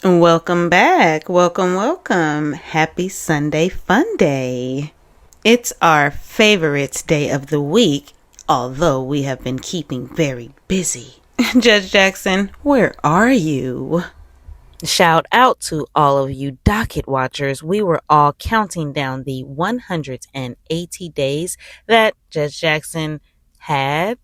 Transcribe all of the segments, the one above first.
Welcome back. Welcome. Happy Sunday Fun Day. It's our favorite day of the week, although we have been keeping very busy. Judge Jackson, where are you? Shout out to all of you docket watchers. We were all counting down the 180 days that Judge Jackson had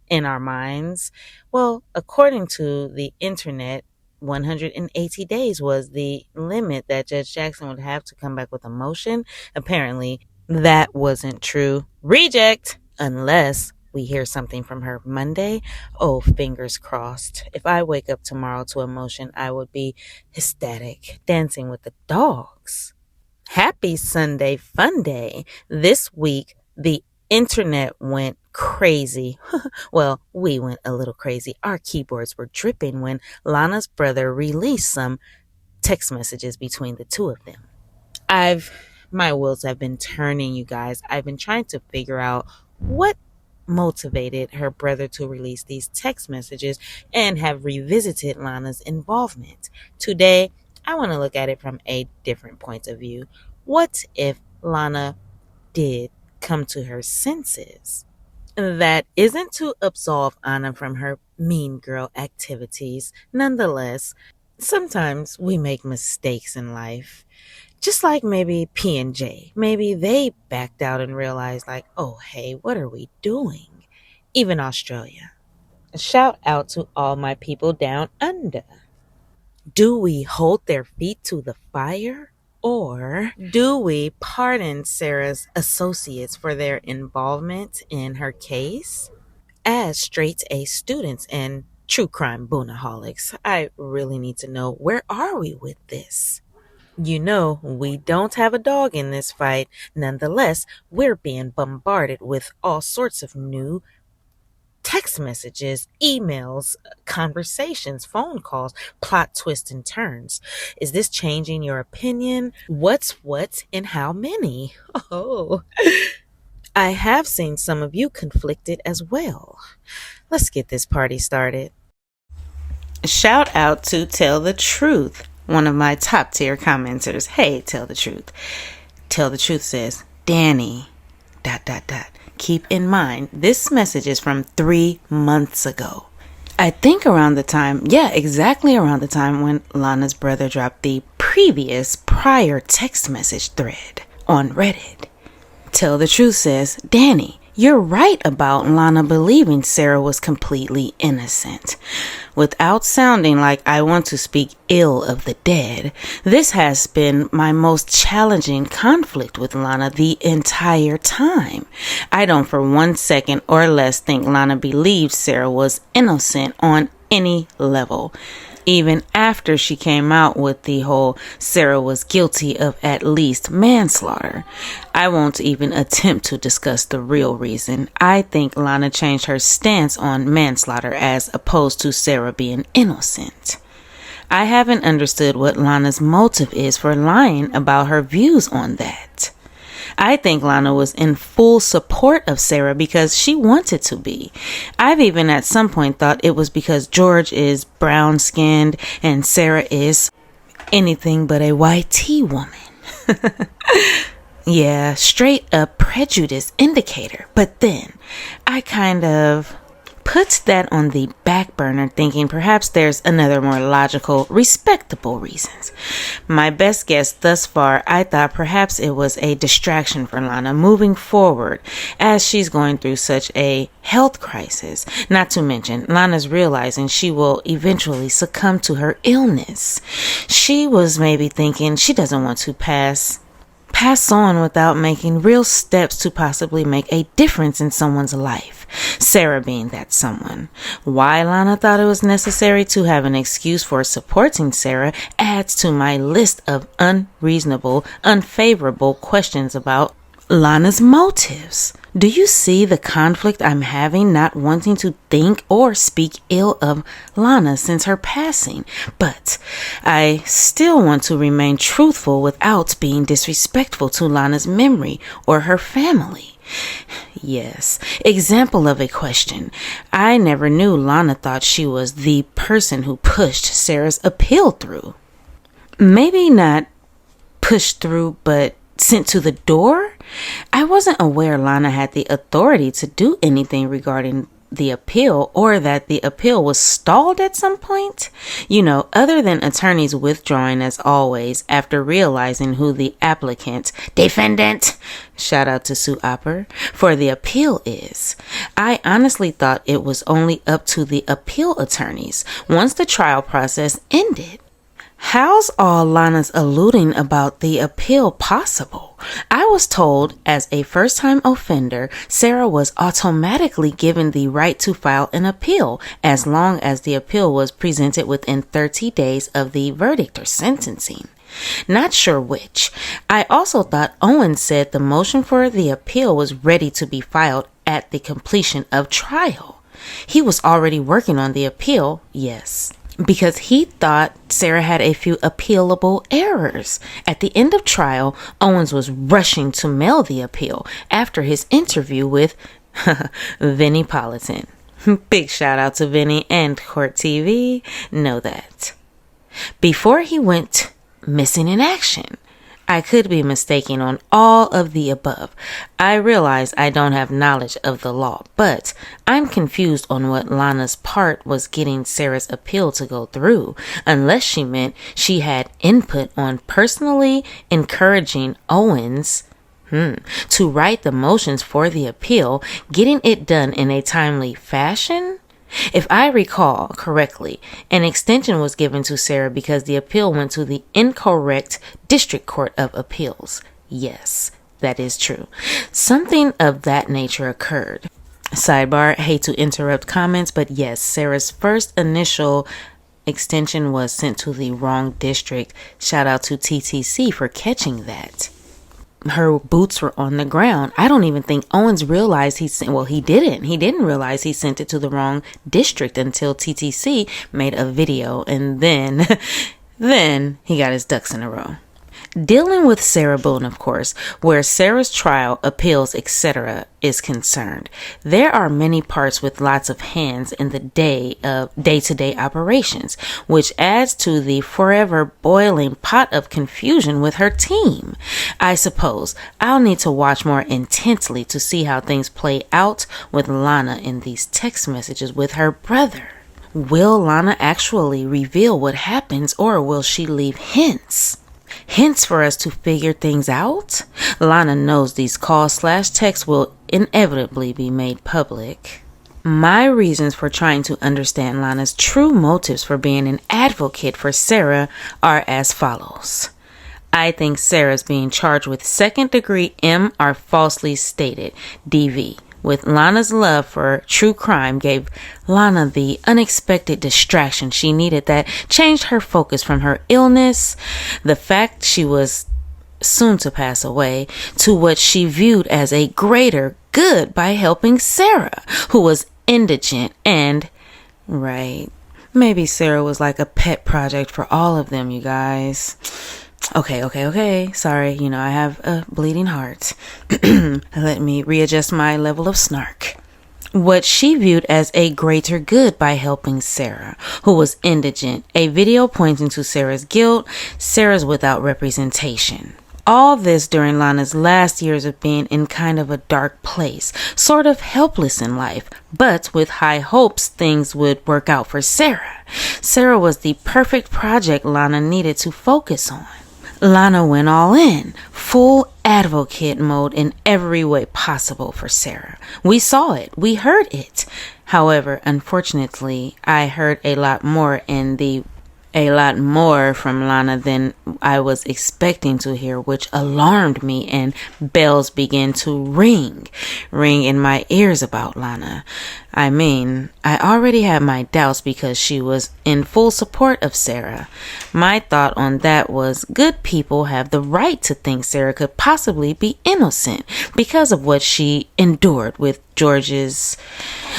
in our minds. Well, according to the internet, 180 days was the limit that Judge Jackson would have to come back with a motion. Apparently, that wasn't true. Reject! Unless we hear something from her Monday. Oh, fingers crossed. If I wake up tomorrow to a motion, I would be ecstatic, dancing with the dogs. Happy Sunday Fun Day. This week, the internet went crazy. Well, we went a little crazy. Our keyboards were dripping when Lana's brother released some text messages between the two of them. My wheels have been turning, you guys. I've been trying to figure out what motivated her brother to release these text messages and have revisited Lana's involvement. Today, I want to look at it from a different point of view. What if Lana did come to her senses? That isn't to absolve Anna from her mean girl activities. Nonetheless, sometimes we make mistakes in life. Just like maybe P&J. Maybe they backed out and realized like, oh, hey, what are we doing? Even Australia. A shout out to all my people down under. Do we hold their feet to the fire? Or do we pardon Sarah's associates for their involvement in her case? As straight A students and true crime boonaholics, I really need to know, where are we with this? You know, we don't have a dog in this fight. Nonetheless, we're being bombarded with all sorts of new text messages, emails, conversations, phone calls, plot twists and turns. Is this changing your opinion? What's what and how many? Oh, I have seen some of you conflicted as well. Let's get this party started. Shout out to Tell the Truth, one of my top tier commenters. Hey, Tell the Truth. Tell the Truth says, Danny, ... Keep in mind, this message is from 3 months ago. I think exactly around the time when Lana's brother dropped the prior text message thread on Reddit. Tell the Truth says, Danny, you're right about Lana believing Sarah was completely innocent. Without sounding like I want to speak ill of the dead, this has been my most challenging conflict with Lana the entire time. I don't for 1 second or less think Lana believed Sarah was innocent on any level. Even after she came out with the whole Sarah was guilty of at least manslaughter. I won't even attempt to discuss the real reason. I think Lana changed her stance on manslaughter as opposed to Sarah being innocent. I haven't understood what Lana's motive is for lying about her views on that. I think Lana was in full support of Sarah because she wanted to be. I've even at some point thought it was because George is brown-skinned and Sarah is anything but a white tea woman. Yeah, straight up prejudice indicator. But then I kind of put that on the back burner, thinking perhaps there's another more logical, respectable reasons. My best guess thus far, I thought perhaps it was a distraction for Lana moving forward as she's going through such a health crisis. Not to mention, Lana's realizing she will eventually succumb to her illness. She was maybe thinking she doesn't want to pass on without making real steps to possibly make a difference in someone's life. Sarah being that someone. Why Lana thought it was necessary to have an excuse for supporting Sarah adds to my list of unreasonable, unfavorable questions about Lana's motives. Do you see the conflict I'm having not wanting to think or speak ill of Lana since her passing? But I still want to remain truthful without being disrespectful to Lana's memory or her family. Yes, example of a question. I never knew Lana thought she was the person who pushed Sarah's appeal through. maybe not pushed through, but sent to the door? I wasn't aware Lana had the authority to do anything regarding the appeal, or that the appeal was stalled at some point. Other than attorneys withdrawing as always after realizing who the applicant, defendant, shout out to Sue Opper, for the appeal is. I honestly thought it was only up to the appeal attorneys once the trial process ended. How's all Lana's alluding about the appeal possible? I was told as a first-time offender, Sarah was automatically given the right to file an appeal as long as the appeal was presented within 30 days of the verdict or sentencing. Not sure which. I also thought Owen said the motion for the appeal was ready to be filed at the completion of trial. He was already working on the appeal, yes, because he thought Sarah had a few appealable errors. At the end of trial, Owens was rushing to mail the appeal after his interview with Vinnie Politan. Big shout out to Vinnie and Court TV. Know that. Before he went missing in action. I could be mistaken on all of the above. I realize I don't have knowledge of the law, but I'm confused on what Lana's part was getting Sarah's appeal to go through, unless she meant she had input on personally encouraging Owens to write the motions for the appeal, getting it done in a timely fashion. If I recall correctly, an extension was given to Sarah because the appeal went to the incorrect District Court of Appeals. Yes, that is true. Something of that nature occurred. Sidebar, hate to interrupt comments, but yes, Sarah's first initial extension was sent to the wrong district. Shout out to TTC for catching that. Her boots were on the ground. I don't even think Owens realized he didn't realize he sent it to the wrong district until TTC made a video, and then he got his ducks in a row. Dealing with Sarah Boone, of course, where Sarah's trial, appeals, etc. is concerned. There are many parts with lots of hands in the day-to-day operations, which adds to the forever boiling pot of confusion with her team. I suppose I'll need to watch more intensely to see how things play out with Lana in these text messages with her brother. Will Lana actually reveal what happens, or will she leave hints? Hints for us to figure things out? Lana knows these calls/texts will inevitably be made public. My reasons for trying to understand Lana's true motives for being an advocate for Sarah are as follows. I think Sarah's being charged with second-degree M are falsely stated, DV. With Lana's love for true crime gave Lana the unexpected distraction she needed that changed her focus from her illness, the fact she was soon to pass away, to what she viewed as a greater good by helping Sarah, who was indigent and, maybe Sarah was like a pet project for all of them, you guys. Okay. Sorry, I have a bleeding heart. Let me readjust my level of snark. What she viewed as a greater good by helping Sarah, who was indigent, a video pointing to Sarah's guilt, Sarah's without representation. All this during Lana's last years of being in kind of a dark place, sort of helpless in life, but with high hopes things would work out for Sarah. Sarah was the perfect project Lana needed to focus on. Lana went all in, full advocate mode in every way possible for Sarah. We saw it. We heard it. However, unfortunately, I heard a lot more from Lana than I was expecting to hear, which alarmed me, and bells began to ring in my ears about Lana. I mean, I already had my doubts because she was in full support of Sarah. My thought on that was good people have the right to think Sarah could possibly be innocent because of what she endured with George's,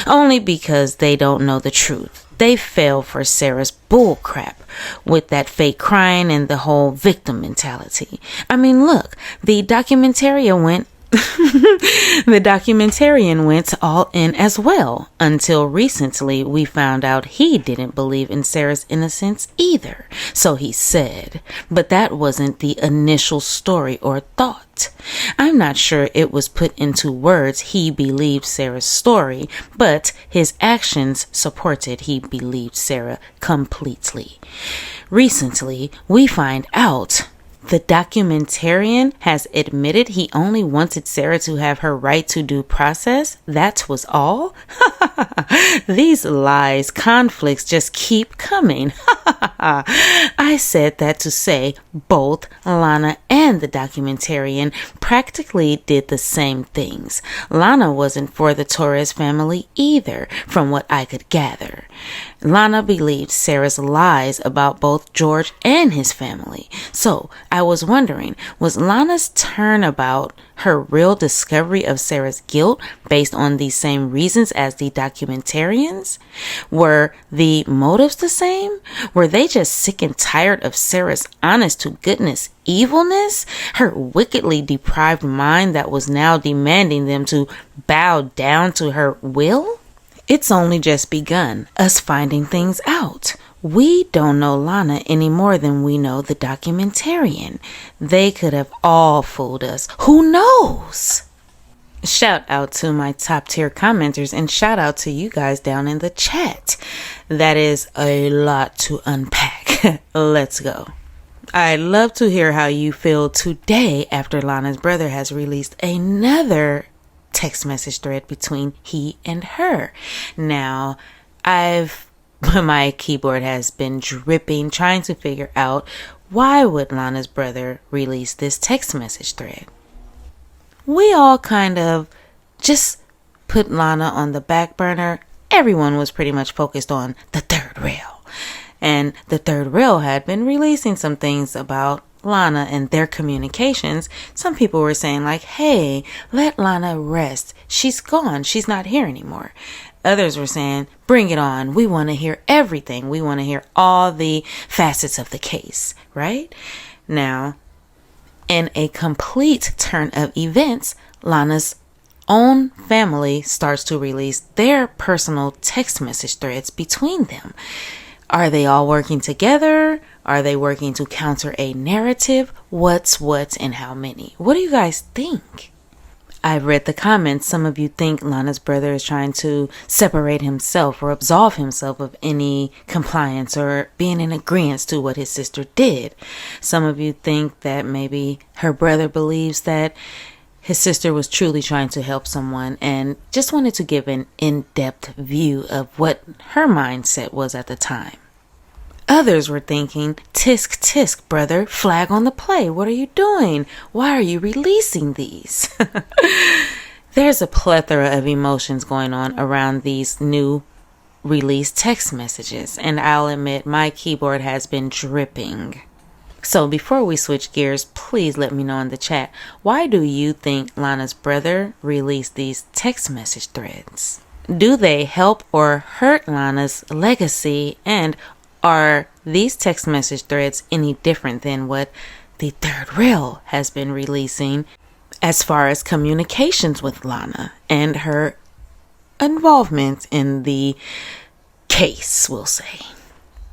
only because they don't know the truth. They fell for Sarah's bull crap with that fake crying and the whole victim mentality. I mean, look, the documentary went The documentarian went all in as well. Until recently, we found out he didn't believe in Sarah's innocence either. So he said, but that wasn't the initial story or thought. I'm not sure it was put into words he believed Sarah's story, but his actions supported he believed Sarah completely. Recently, we find out the documentarian has admitted he only wanted Sarah to have her right to due process. That was all? These lies, conflicts just keep coming. I said that to say both Lana and the documentarian practically did the same things. Lana wasn't for the Torres family either, from what I could gather. Lana believed Sarah's lies about both George and his family. So I was wondering, was Lana's turnabout her real discovery of Sarah's guilt based on these same reasons as the documentarians? Were the motives the same? Were they just sick and tired of Sarah's honest to goodness evilness? Her wickedly deprived mind that was now demanding them to bow down to her will? It's only just begun, us finding things out. We don't know Lana any more than we know the documentarian. They could have all fooled us. Who knows? Shout out to my top tier commenters and shout out to you guys down in the chat. That is a lot to unpack. Let's go. I'd love to hear how you feel today after Lana's brother has released another text message thread between he and her. Now, my keyboard has been dripping trying to figure out why would Lana's brother release this text message thread. We all kind of just put Lana on the back burner. Everyone was pretty much focused on the third rail. And the third rail had been releasing some things about Lana and their communications. Some people were saying like, hey, let Lana rest. She's gone. She's not here anymore. Others were saying, bring it on. We want to hear everything. We want to hear all the facets of the case, right? Now, in a complete turn of events, Lana's own family starts to release their personal text message threads between them. Are they all working together? Are they working to counter a narrative? What's what and how many? What do you guys think? I've read the comments. Some of you think Lana's brother is trying to separate himself or absolve himself of any compliance or being in agreement to what his sister did. Some of you think that maybe her brother believes that his sister was truly trying to help someone and just wanted to give an in-depth view of what her mindset was at the time. Others were thinking, tisk tisk, brother, flag on the play. What are you doing? Why are you releasing these? There's a plethora of emotions going on around these new released text messages, and I'll admit my keyboard has been dripping. So before we switch gears, please let me know in the chat, why do you think Lana's brother released these text message threads? Do they help or hurt Lana's legacy? And are these text message threads any different than what the third rail has been releasing as far as communications with Lana and her involvement in the case, we'll say?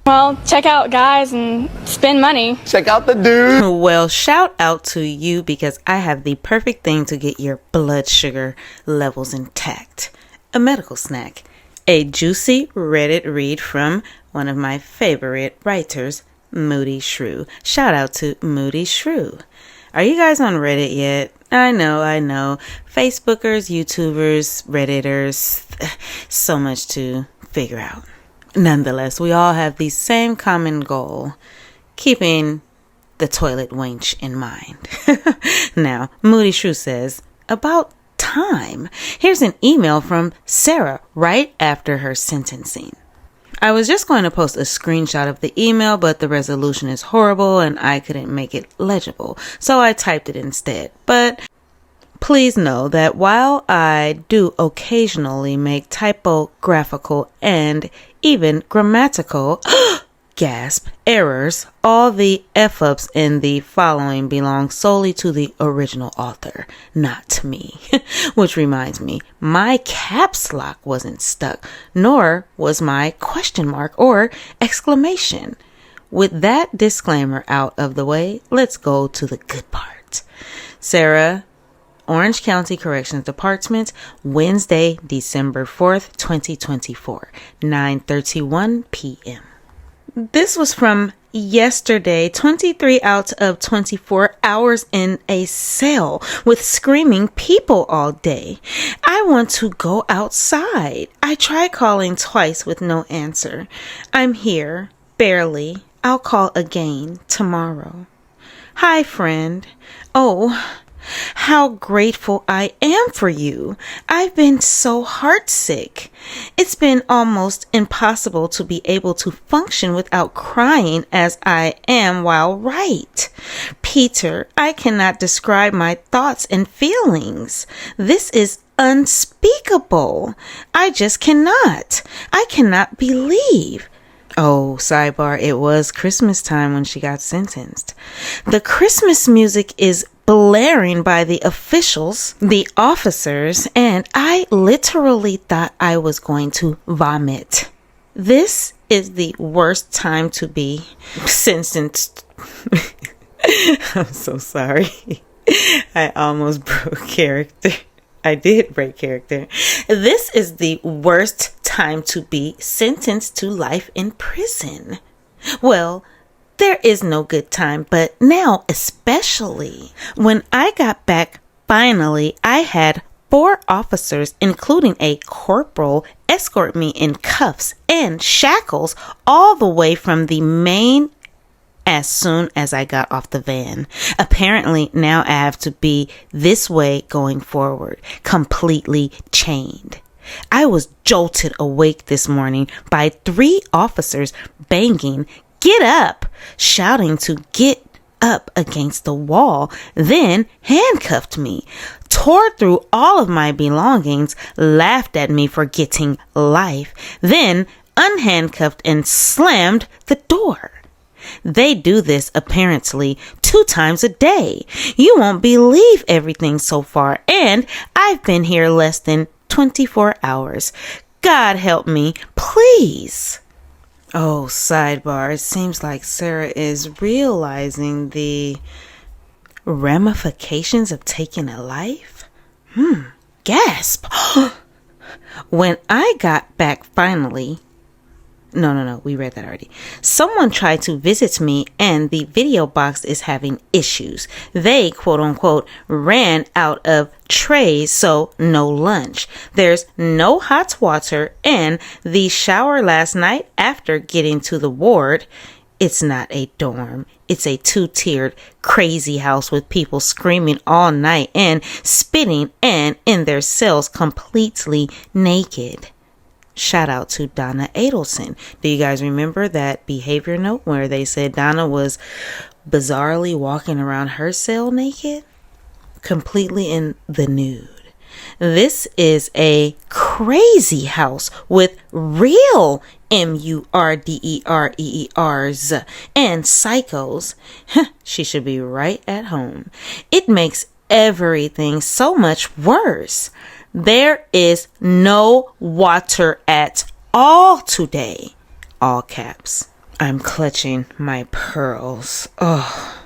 Well, check out guys and spend money. Check out the dude. Well, shout out to you because I have the perfect thing to get your blood sugar levels intact. A medical snack. A juicy Reddit read from one of my favorite writers, Moody Shrew. Shout out to Moody Shrew. Are you guys on Reddit yet? I know. Facebookers, YouTubers, Redditors, so much to figure out. Nonetheless, we all have the same common goal, keeping the toilet wench in mind. Now, Moody Shrew says, about time. Here's an email from Sarah right after her sentencing. I was just going to post a screenshot of the email, but the resolution is horrible and I couldn't make it legible, so I typed it instead. But please know that while I do occasionally make typographical and even grammatical gasp, errors, all the F-ups in the following belong solely to the original author, not to me. Which reminds me, my caps lock wasn't stuck, nor was my question mark or exclamation. With that disclaimer out of the way, let's go to the good part. Sarah, Orange County Corrections Department, Wednesday, December 4th, 2024, 9:31 p.m. This was from yesterday, 23 out of 24 hours in a cell with screaming people all day. I want to go outside. I tried calling twice with no answer. I'm here, barely. I'll call again tomorrow. Hi, friend. Oh, how grateful I am for you. I've been so heartsick. It's been almost impossible to be able to function without crying as I am while right. Peter, I cannot describe my thoughts and feelings. This is unspeakable. I just cannot. I cannot believe. Oh, sidebar, it was Christmas time when she got sentenced. The Christmas music is blaring by the officials, the officers, and I literally thought I was going to vomit. This is the worst time to be sentenced. I'm so sorry. I almost broke character. I did break character. This is the worst time to be sentenced to life in prison. Well, there is no good time, but now especially. When I got back, finally, I had 4 officers, including a corporal, escort me in cuffs and shackles all the way from the main as soon as I got off the van. Apparently, now I have to be this way going forward, completely chained. I was jolted awake this morning by 3 officers banging, "Get up!" shouting to get up against the wall, then handcuffed me, tore through all of my belongings, laughed at me for getting life, then unhandcuffed and slammed the door. They do this apparently 2 times a day. You won't believe everything so far, and I've been here less than 24 hours. God help me, please. Oh, sidebar, it seems like Sarah is realizing the ramifications of taking a life. Gasp. When I got back finally, No, we read that already. Someone tried to visit me and the video box is having issues. They, quote unquote, ran out of trays, so no lunch. There's no hot water, and the shower last night after getting to the ward, it's not a dorm. It's a 2-tiered crazy house with people screaming all night and spitting and in their cells completely naked. Shout out to Donna Adelson. Do you guys remember that behavior note where they said Donna was bizarrely walking around her cell naked? Completely in the nude. This is a crazy house with real MURDEREERs and psychos. She should be right at home. It makes everything so much worse. There is no water at all today. All caps. I'm clutching my pearls. Oh.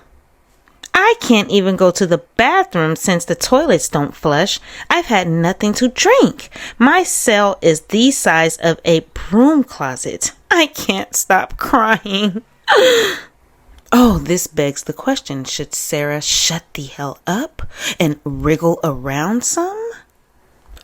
I can't even go to the bathroom since the toilets don't flush. I've had nothing to drink. My cell is the size of a broom closet. I can't stop crying. Oh, this begs the question. Should Sarah shut the hell up and wriggle around some?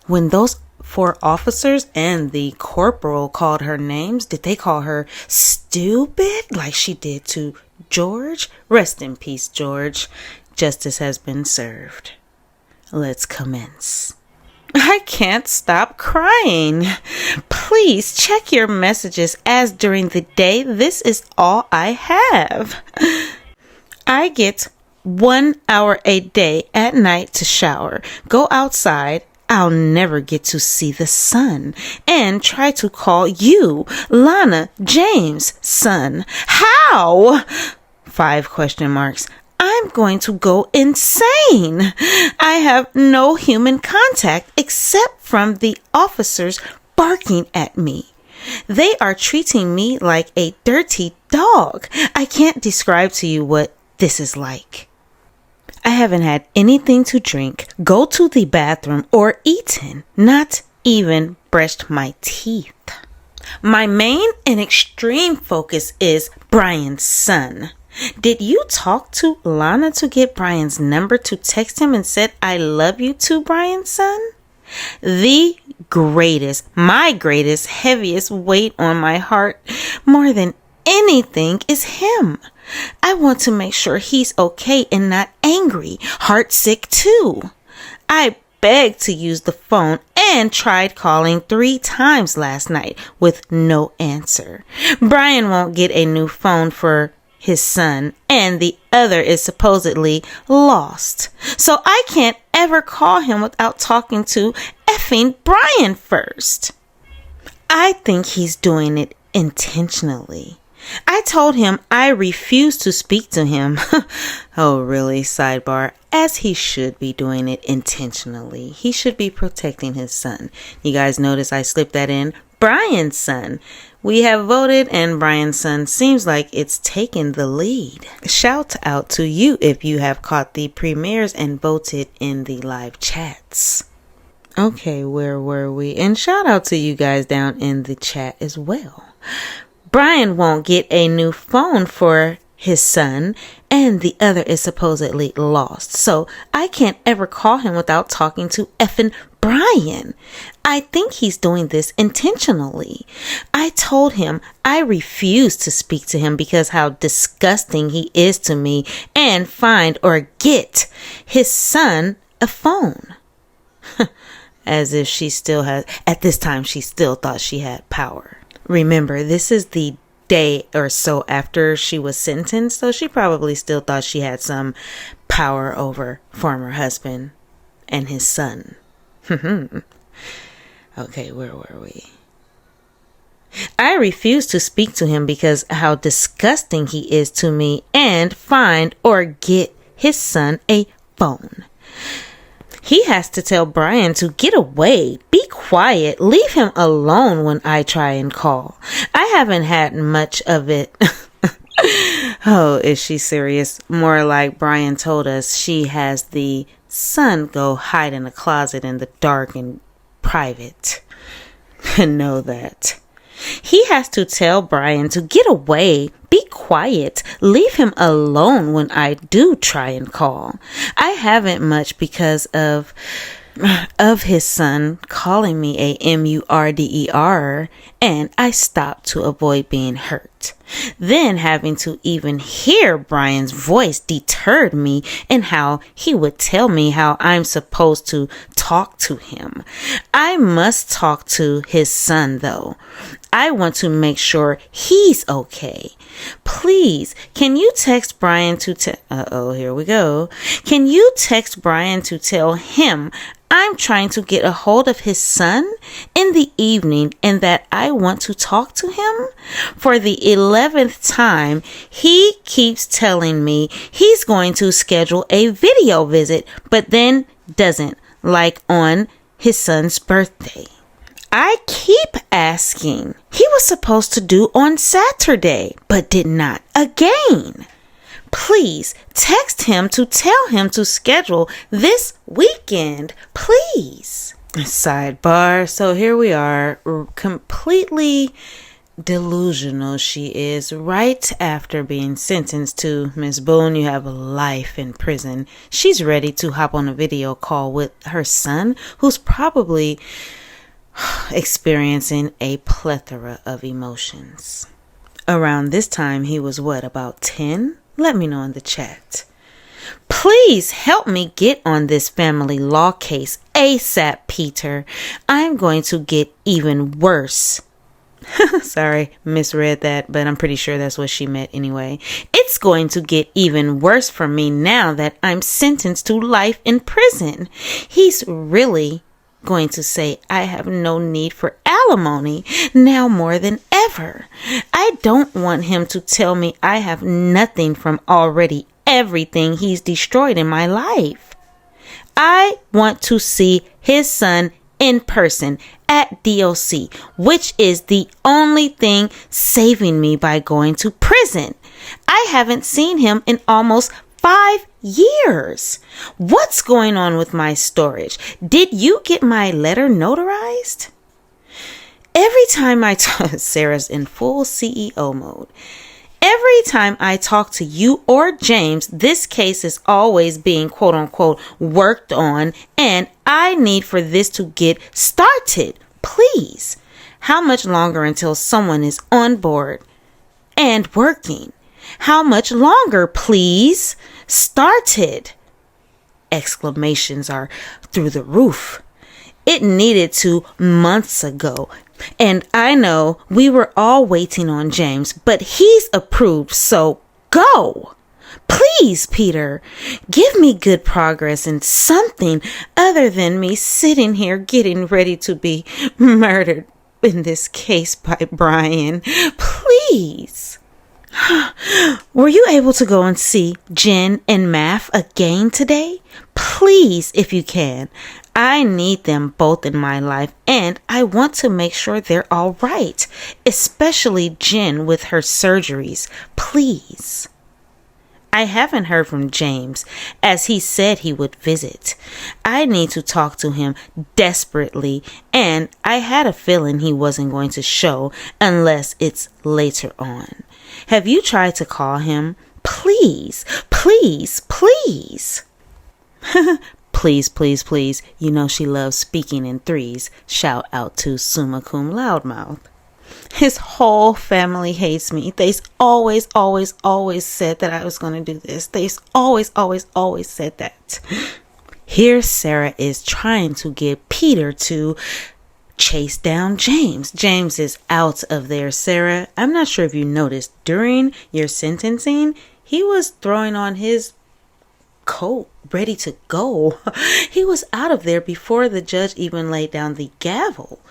When those 4 officers and the corporal called her names, did they call her stupid like she did to George? Rest in peace, George. Justice has been served. Let's commence. I can't stop crying. Please check your messages as during the day this is all I have. I get 1 hour a day at night to shower, go outside, I'll never get to see the sun and try to call you, Lana, James' son. How? 5 question marks. I'm going to go insane. I have no human contact except from the officers barking at me. They are treating me like a dirty dog. I can't describe to you what this is like. I haven't had anything to drink, go to the bathroom, or eaten, not even brushed my teeth. My main and extreme focus is Brian's son. Did you talk to Lana to get Brian's number to text him and said I love you to Brian's son? The greatest, my greatest, heaviest weight on my heart, more than anything, is him. I want to make sure he's okay and not angry, heartsick too. I begged to use the phone and tried calling 3 times last night with no answer. Brian won't get a new phone for his son, and the other is supposedly lost. So I can't ever call him without talking to effing Brian first. I think he's doing it intentionally. I told him I refuse to speak to him. Oh, really? Sidebar. As he should be doing it intentionally. He should be protecting his son. You guys notice I slipped that in? Brian's son. We have voted and Brian's son seems like it's taken the lead. Shout out to you if you have caught the premieres and voted in the live chats. Okay, where were we? And shout out to you guys down in the chat as well. Brian won't get a new phone for his son, and the other is supposedly lost. So I can't ever call him without talking to effing Brian. I think he's doing this intentionally. I told him I refuse to speak to him because how disgusting he is to me, and find or get his son a phone. As if she still has, at this time she still thought she had power. Remember, this is the day or so after she was sentenced, so she probably still thought she had some power over former husband and his son. Okay, where were we? I refuse to speak to him because how disgusting he is to me, and find or get his son a phone. He has to tell Brian to get away, be quiet, leave him alone when I try and call. I haven't had much of it. Oh, is she serious? More like Brian told us she has the son go hide in a closet in the dark and private. Know that. He has to tell Brian to get away, be quiet, leave him alone when I do try and call. I haven't much because of his son calling me a murder, and I stopped to avoid being hurt. Then having to even hear Brian's voice deterred me, and how he would tell me how I'm supposed to talk to him. I must talk to his son though. I want to make sure he's okay. Please, can you text Brian to here we go. Can you text Brian to tell him I'm trying to get a hold of his son in the evening and that I want to talk to him? For the 11th time, he keeps telling me he's going to schedule a video visit, but then doesn't, like on his son's birthday. I keep asking. He was supposed to do on Saturday, but did not again. Please text him to tell him to schedule this weekend, please. Sidebar. So here we are, completely delusional she is right after being sentenced to Miss Boone. You have life in prison. She's ready to hop on a video call with her son, who's probably experiencing a plethora of emotions. Around this time, he was about 10? Let me know in the chat. Please help me get on this family law case ASAP, Peter. I'm going to get even worse. Sorry, misread that, but I'm pretty sure that's what she meant anyway. It's going to get even worse for me now that I'm sentenced to life in prison. He's really going to say I have no need for alimony now more than ever. I don't want him to tell me I have nothing from already everything he's destroyed in my life. I want to see his son in person at DOC, which is the only thing saving me by going to prison. I haven't seen him in almost 5 years. What's going on with my storage? Did you get my letter notarized? Every time I talk, Sarah's in full CEO mode. Every time I talk to you or James, this case is always being quote unquote worked on, and I need for this to get started. Please. How much longer until someone is on board and working? How much longer, please? Started. Exclamations are through the roof. It needed to months ago. And I know we were all waiting on James, but he's approved, so go. Please, Peter, give me good progress and something other than me sitting here getting ready to be murdered in this case by Brian. Please. Were you able to go and see Jen and Math again today? Please, if you can. I need them both in my life, and I want to make sure they're all right, especially Jen with her surgeries. Please. I haven't heard from James, as he said he would visit. I need to talk to him desperately, and I had a feeling he wasn't going to show unless it's later on. Have you tried to call him? Please, please, please. Please, please, please. You know she loves speaking in threes. Shout out to Summa Cum Loudmouth. His whole family hates me. They've always said that I was going to do this. They've always said that. Here Sarah is trying to get Peter to chase down James. James is out of there, Sarah. I'm not sure if you noticed during your sentencing, he was throwing on his coat, ready to go. He was out of there before the judge even laid down the gavel.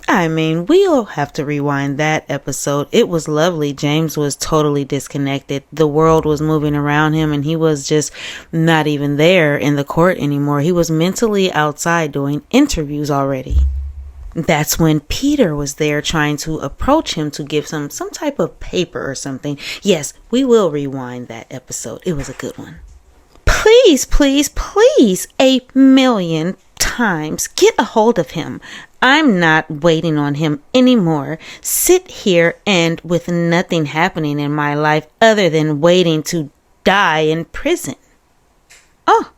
I mean, we'll have to rewind that episode. It was lovely. James was totally disconnected. The world was moving around him and he was just not even there in the court anymore. He was mentally outside doing interviews already. That's when Peter was there trying to approach him to give him some type of paper or something. Yes, we will rewind that episode. It was a good one. Please, please, please, 1,000,000 times, get a hold of him. I'm not waiting on him anymore. Sit here and with nothing happening in my life other than waiting to die in prison. Oh,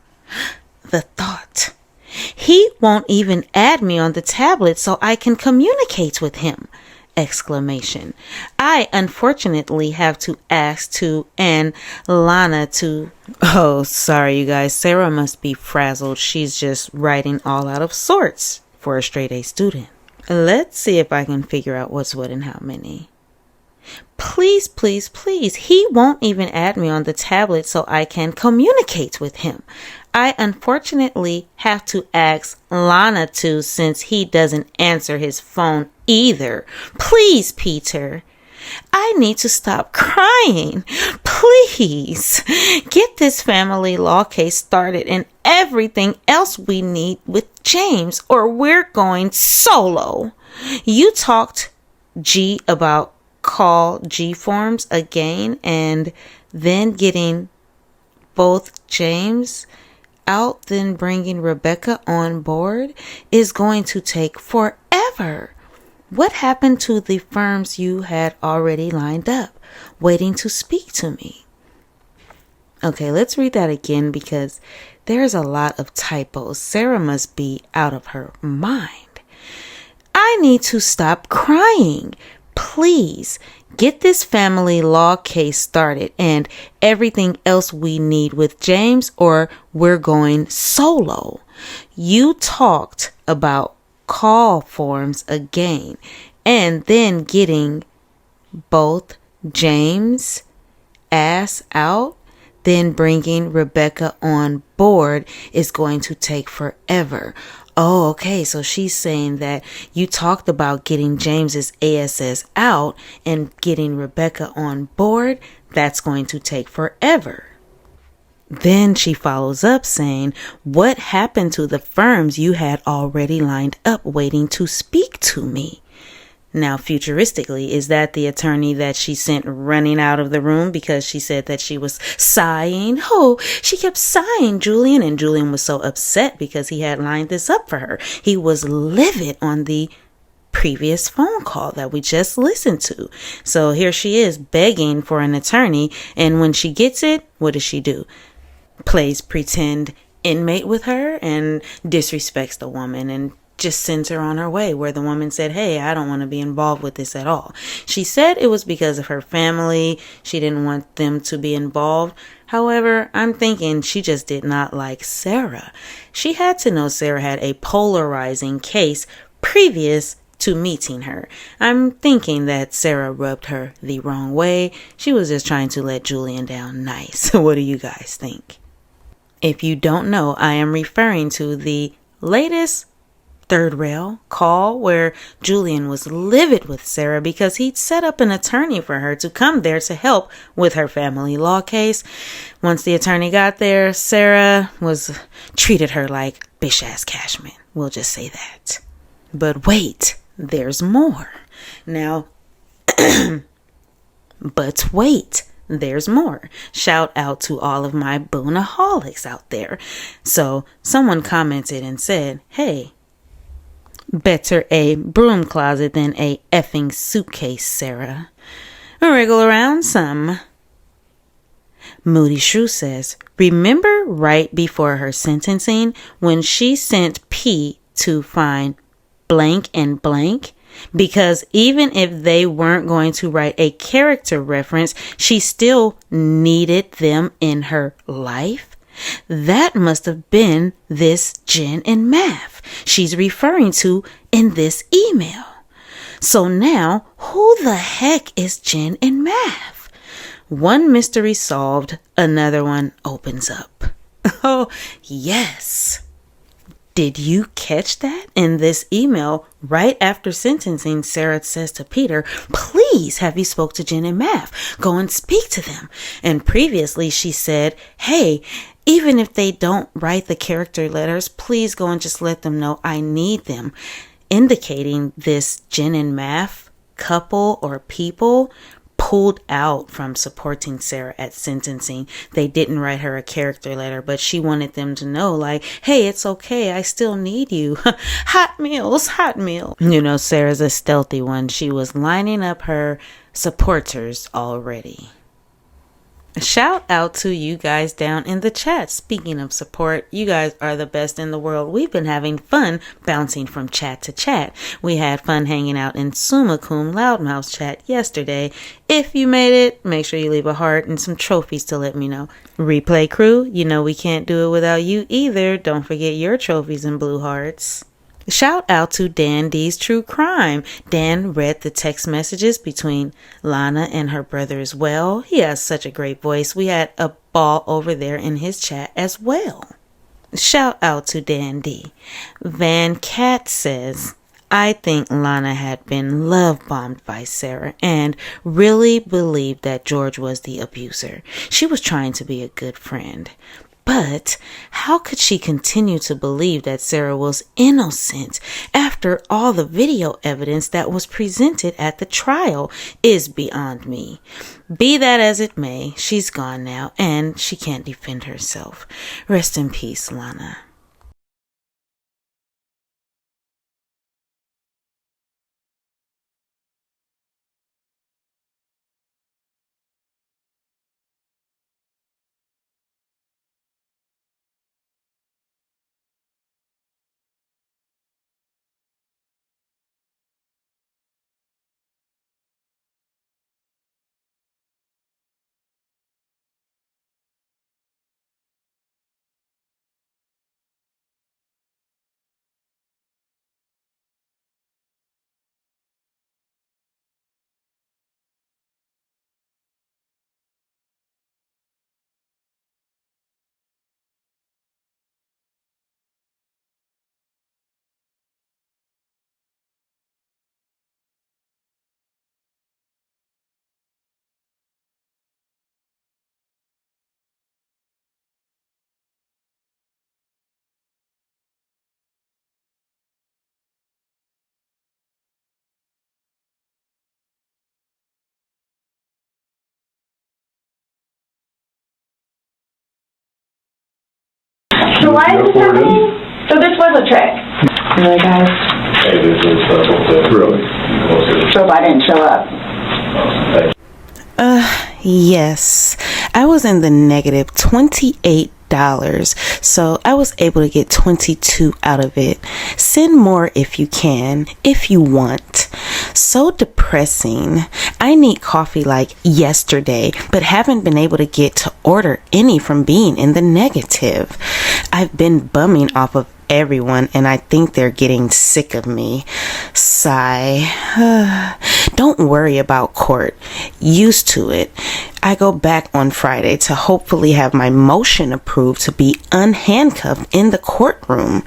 the thought. He won't even add me on the tablet so I can communicate with him. Exclamation. I unfortunately have to ask to and Lana to... Oh, sorry you guys. Sarah must be frazzled. She's just writing all out of sorts for a straight A student. Let's see if I can figure out what's what and how many. Please, please, please. He won't even add me on the tablet so I can communicate with him. I unfortunately have to ask Lana to since he doesn't answer his phone either. Please, Peter. I need to stop crying. Please. Get this family law case started and everything else we need with James or we're going solo. You talked G about call G forms again and then getting both James out, then bringing Rebecca on board is going to take forever. What happened to the firms you had already lined up, waiting to speak to me? Okay, let's read that again because there's a lot of typos. Sarah must be out of her mind. I need to stop crying. Please get this family law case started and everything else we need with James or we're going solo. You talked about call forms again and then getting both James ass out, then bringing Rebecca on board is going to take forever. Oh, okay. So she's saying that you talked about getting James's ASS out and getting Rebecca on board. That's going to take forever. Then she follows up saying, what happened to the firms you had already lined up waiting to speak to me? Now, futuristically, is that the attorney that she sent running out of the room because she said that she was sighing? Oh, she kept sighing, Julian, and Julian was so upset because he had lined this up for her. He was livid on the previous phone call that we just listened to. So here she is begging for an attorney, and when she gets it, what does she do? Plays pretend inmate with her and disrespects the woman and just sends her on her way, where the woman said, hey, I don't want to be involved with this at all. She said it was because of her family. She didn't want them to be involved. However, I'm thinking she just did not like Sarah. She had to know Sarah had a polarizing case previous to meeting her. I'm thinking that Sarah rubbed her the wrong way. She was just trying to let Julian down nice. What do you guys think? If you don't know, I am referring to the latest third rail call where Julian was livid with Sarah because he'd set up an attorney for her to come there to help with her family law case. Once the attorney got there, Sarah treated her like bish-ass Cashman. We'll just say that. But wait, there's more. Now, but wait, there's more. Shout out to all of my boonaholics out there. So someone commented and said, hey, better a broom closet than a effing suitcase, Sarah. Wriggle around some. Moody Shrew says, remember right before her sentencing when she sent P to find blank and blank? Because even if they weren't going to write a character reference, she still needed them in her life. That must have been this Jen and Math she's referring to in this email. So now, who the heck is Jen and Math? One mystery solved, another one opens up. Oh, yes. Did you catch that? In this email, right after sentencing, Sarah says to Peter, please have you spoke to Jen and Math. Go and speak to them. And previously she said, hey, even if they don't write the character letters, please go and just let them know I need them. Indicating this Jen and Math couple or people pulled out from supporting Sarah at sentencing. They didn't write her a character letter, but she wanted them to know, like, hey, it's okay. I still need you. Hot meals, hot meal. You know, Sarah's a stealthy one. She was lining up her supporters already. Shout out to you guys down in the chat. Speaking of support, you guys are the best in the world. We've been having fun bouncing from chat to chat. We had fun hanging out in Summa Cum Loudmouth chat yesterday. If you made it, make sure you leave a heart and some trophies to let me know. Replay crew, you know we can't do it without you either. Don't forget your trophies and blue hearts. Shout out to Dan D's True Crime. Dan read the text messages between Lana and her brother as well. He has such a great voice. We had a ball over there in his chat as well. Shout out to Dan D. Van Cat says, I think Lana had been love bombed by Sarah and really believed that George was the abuser. She was trying to be a good friend. But how could she continue to believe that Sarah was innocent after all the video evidence that was presented at the trial is beyond me. Be that as it may, she's gone now and she can't defend herself. Rest in peace, Lana. So why is this happening? So this was a trick. Really, guys? Really? So if I didn't show up. Yes. I was in the negative $28. So I was able to get 22 out of it. Send more if you can, if you want. So depressing. I need coffee like yesterday, but haven't been able to get to order any from being in the negative. I've been bumming off of everyone and I think they're getting sick of me. Sigh. Don't worry about court. Used to it. I go back on Friday to hopefully have my motion approved to be unhandcuffed in the courtroom.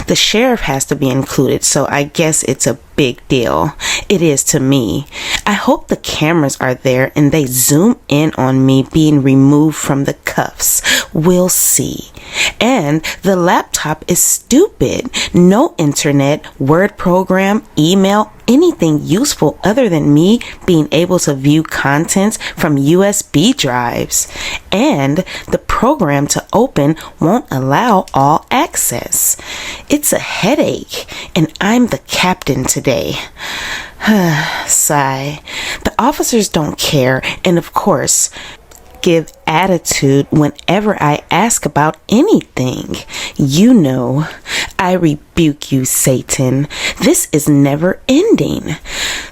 The sheriff has to be included, so I guess it's a big deal. It is to me. I hope the cameras are there and they zoom in on me being removed from the cuffs. We'll see. And the laptop is stupid. No internet, word program, email, anything useful other than me being able to view contents from USB drives. And the program to open won't allow all access. It's a headache, and I'm the captain today. Sigh. The officers don't care, and of course, give attitude whenever I ask about anything. You know, I rebuke you, Satan. This is never ending.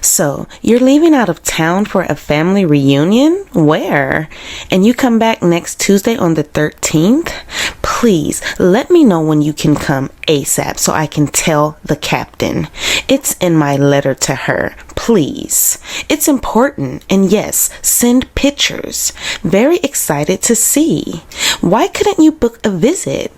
So, you're leaving out of town for a family reunion? Where? And you come back next Tuesday on the 13th? Please, let me know when you can come ASAP so I can tell the captain. It's in my letter to her. Please. It's important. And yes, send pictures. Very excited to see. Why couldn't you book a visit?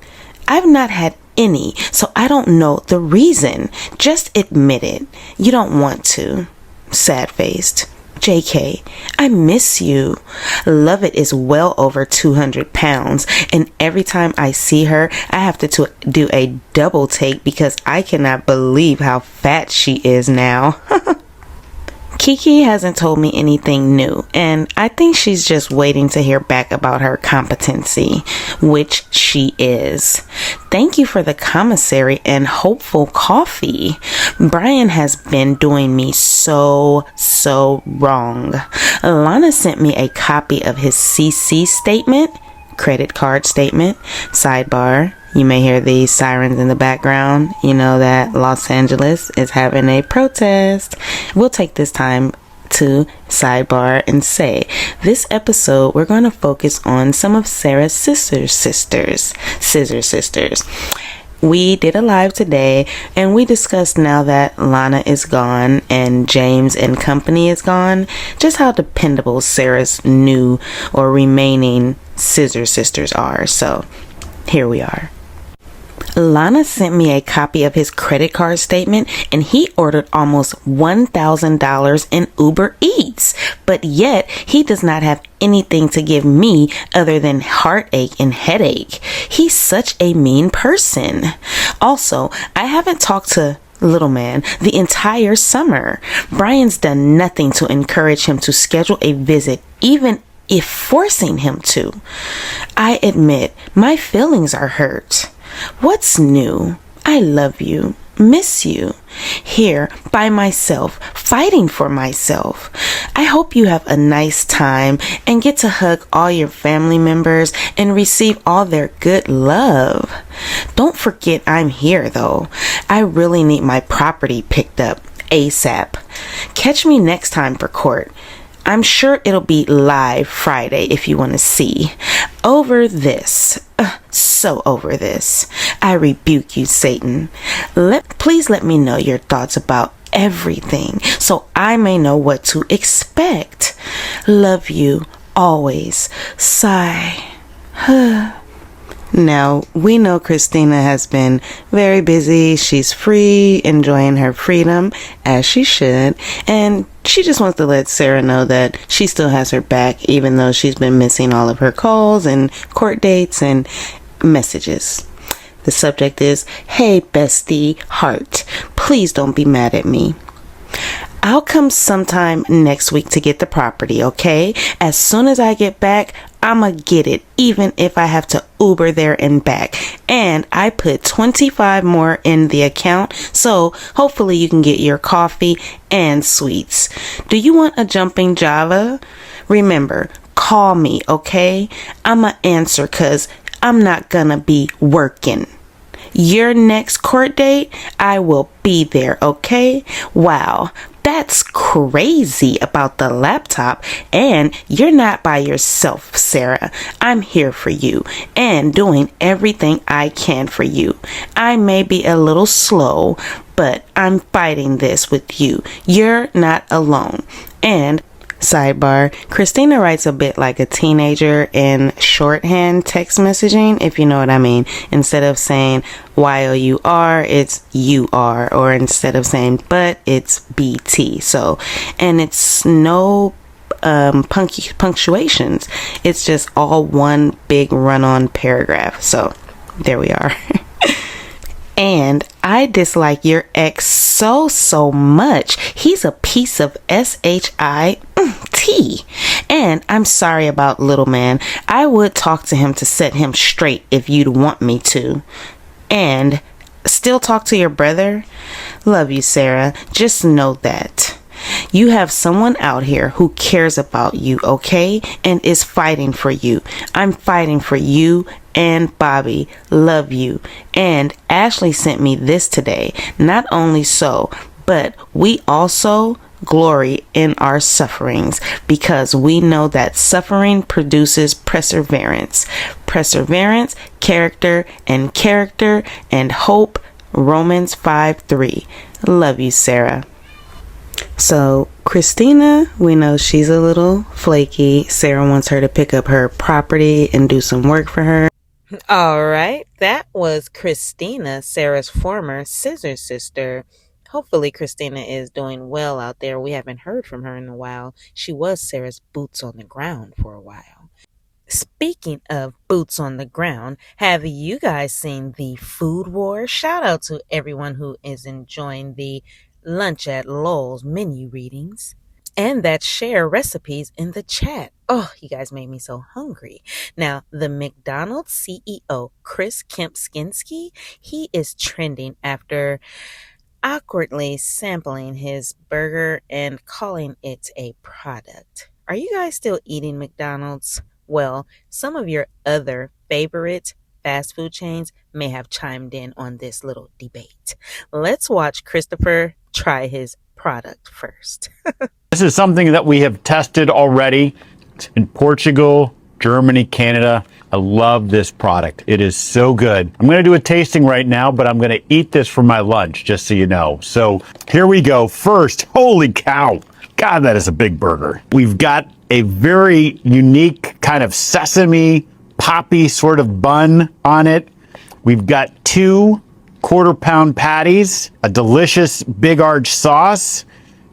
I've not had any, so I don't know the reason. Just admit it. You don't want to. Sad-faced. JK, I miss you. Lovett is well over 200 pounds, and every time I see her, I have to do a double take because I cannot believe how fat she is now. Kiki hasn't told me anything new, and I think she's just waiting to hear back about her competency, which she is. Thank you for the commissary and hopeful coffee. Brian has been doing me so wrong. Lana sent me a copy of his CC statement, credit card statement. Sidebar. You may hear these sirens in the background. You know that Los Angeles is having a protest. We'll take this time to sidebar and say, this episode we're going to focus on some of Sarah's scissor sisters. We did a live today and we discussed now that Lana is gone and James and company is gone, just how dependable Sarah's new or remaining scissor sisters are. So here we are. Lana sent me a copy of his credit card statement and he ordered almost $1,000 in Uber Eats, but yet he does not have anything to give me other than heartache and headache. He's such a mean person. Also, I haven't talked to little man the entire summer. Brian's done nothing to encourage him to schedule a visit, even if forcing him to. I admit my feelings are hurt. What's new? I love you. Miss you. Here by myself, fighting for myself. I hope you have a nice time and get to hug all your family members and receive all their good love. Don't forget I'm here though. I really need my property picked up ASAP. Catch me next time for court. I'm sure it'll be live Friday if you want to see. Over this. So over this. I rebuke you, Satan. Please let me know your thoughts about everything so I may know what to expect. Love you always. Sigh. Now, we know Christina has been very busy. She's free, enjoying her freedom, as she should. And she just wants to let Sarah know that she still has her back, even though she's been missing all of her calls and court dates and messages. The subject is, hey, bestie, heart. Please don't be mad at me. I'll come sometime next week to get the property, okay? As soon as I get back, I'ma get it, even if I have to Uber there and back. And I put 25 more in the account, so hopefully you can get your coffee and sweets. Do you want a jumping Java? Remember, call me, okay? I'ma answer, cause I'm not gonna be working. Your next court date, I will be there, okay? Wow, that's crazy about the laptop. And you're not by yourself, Sarah. I'm here for you and doing everything I can for you. I may be a little slow, but I'm fighting this with you. You're not alone. And sidebar, Christina writes a bit like a teenager in shorthand text messaging, if you know what I mean. Instead of saying YOUR, it's UR, or instead of saying but, it's BT. So, and it's no punctuations. It's just all one big run-on paragraph. So, there we are. And I dislike your ex so much. He's a piece of SHIT. And I'm sorry about little man. I would talk to him to set him straight if you'd want me to. And still talk to your brother? Love you, Sarah. Just know that you have someone out here who cares about you, okay? And is fighting for you. I'm fighting for you and Bobby. Love you. And Ashley sent me this today. Not only so, but we also glory in our sufferings because we know that suffering produces perseverance. Perseverance, character, and hope. Romans 5:3. Love you, Sarah. So Christina, we know she's a little flaky. Sarah wants her to pick up her property and do some work for her. All right, that was Christina, Sarah's former scissor sister. Hopefully Christina is doing well out there. We haven't heard from her in a while. She was Sarah's boots on the ground for a while. Speaking of boots on the ground, have you guys seen the food war? Shout out to everyone who is enjoying the Lunch at Lowell's menu readings and that share recipes in the chat. Oh, you guys made me so hungry. Now, the McDonald's CEO, Chris Kempskinski, he is trending after awkwardly sampling his burger and calling it a product. Are you guys still eating McDonald's? Well, some of your other favorite fast food chains may have chimed in on this little debate. Let's watch Christopher try his product first. This is something that we have tested already in Portugal, Germany, Canada. I love this product. It is so good. I'm going to do a tasting right now, but I'm going to eat this for my lunch, just so you know. So here we go. First, holy cow. God, that is a big burger. We've got a very unique kind of sesame poppy sort of bun on it. We've got 2 quarter-pound patties, a delicious Big Arch sauce,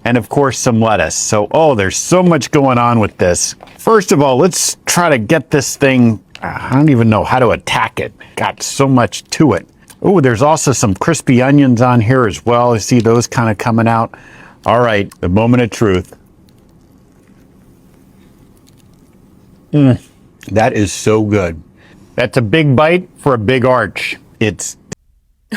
and of course some lettuce. So, there's so much going on with this. First of all, let's try to get this thing, I don't even know how to attack it. Got so much to it. Oh, there's also some crispy onions on here as well. I see those kind of coming out. All right, the moment of truth. That is so good. That's a big bite for a big arch.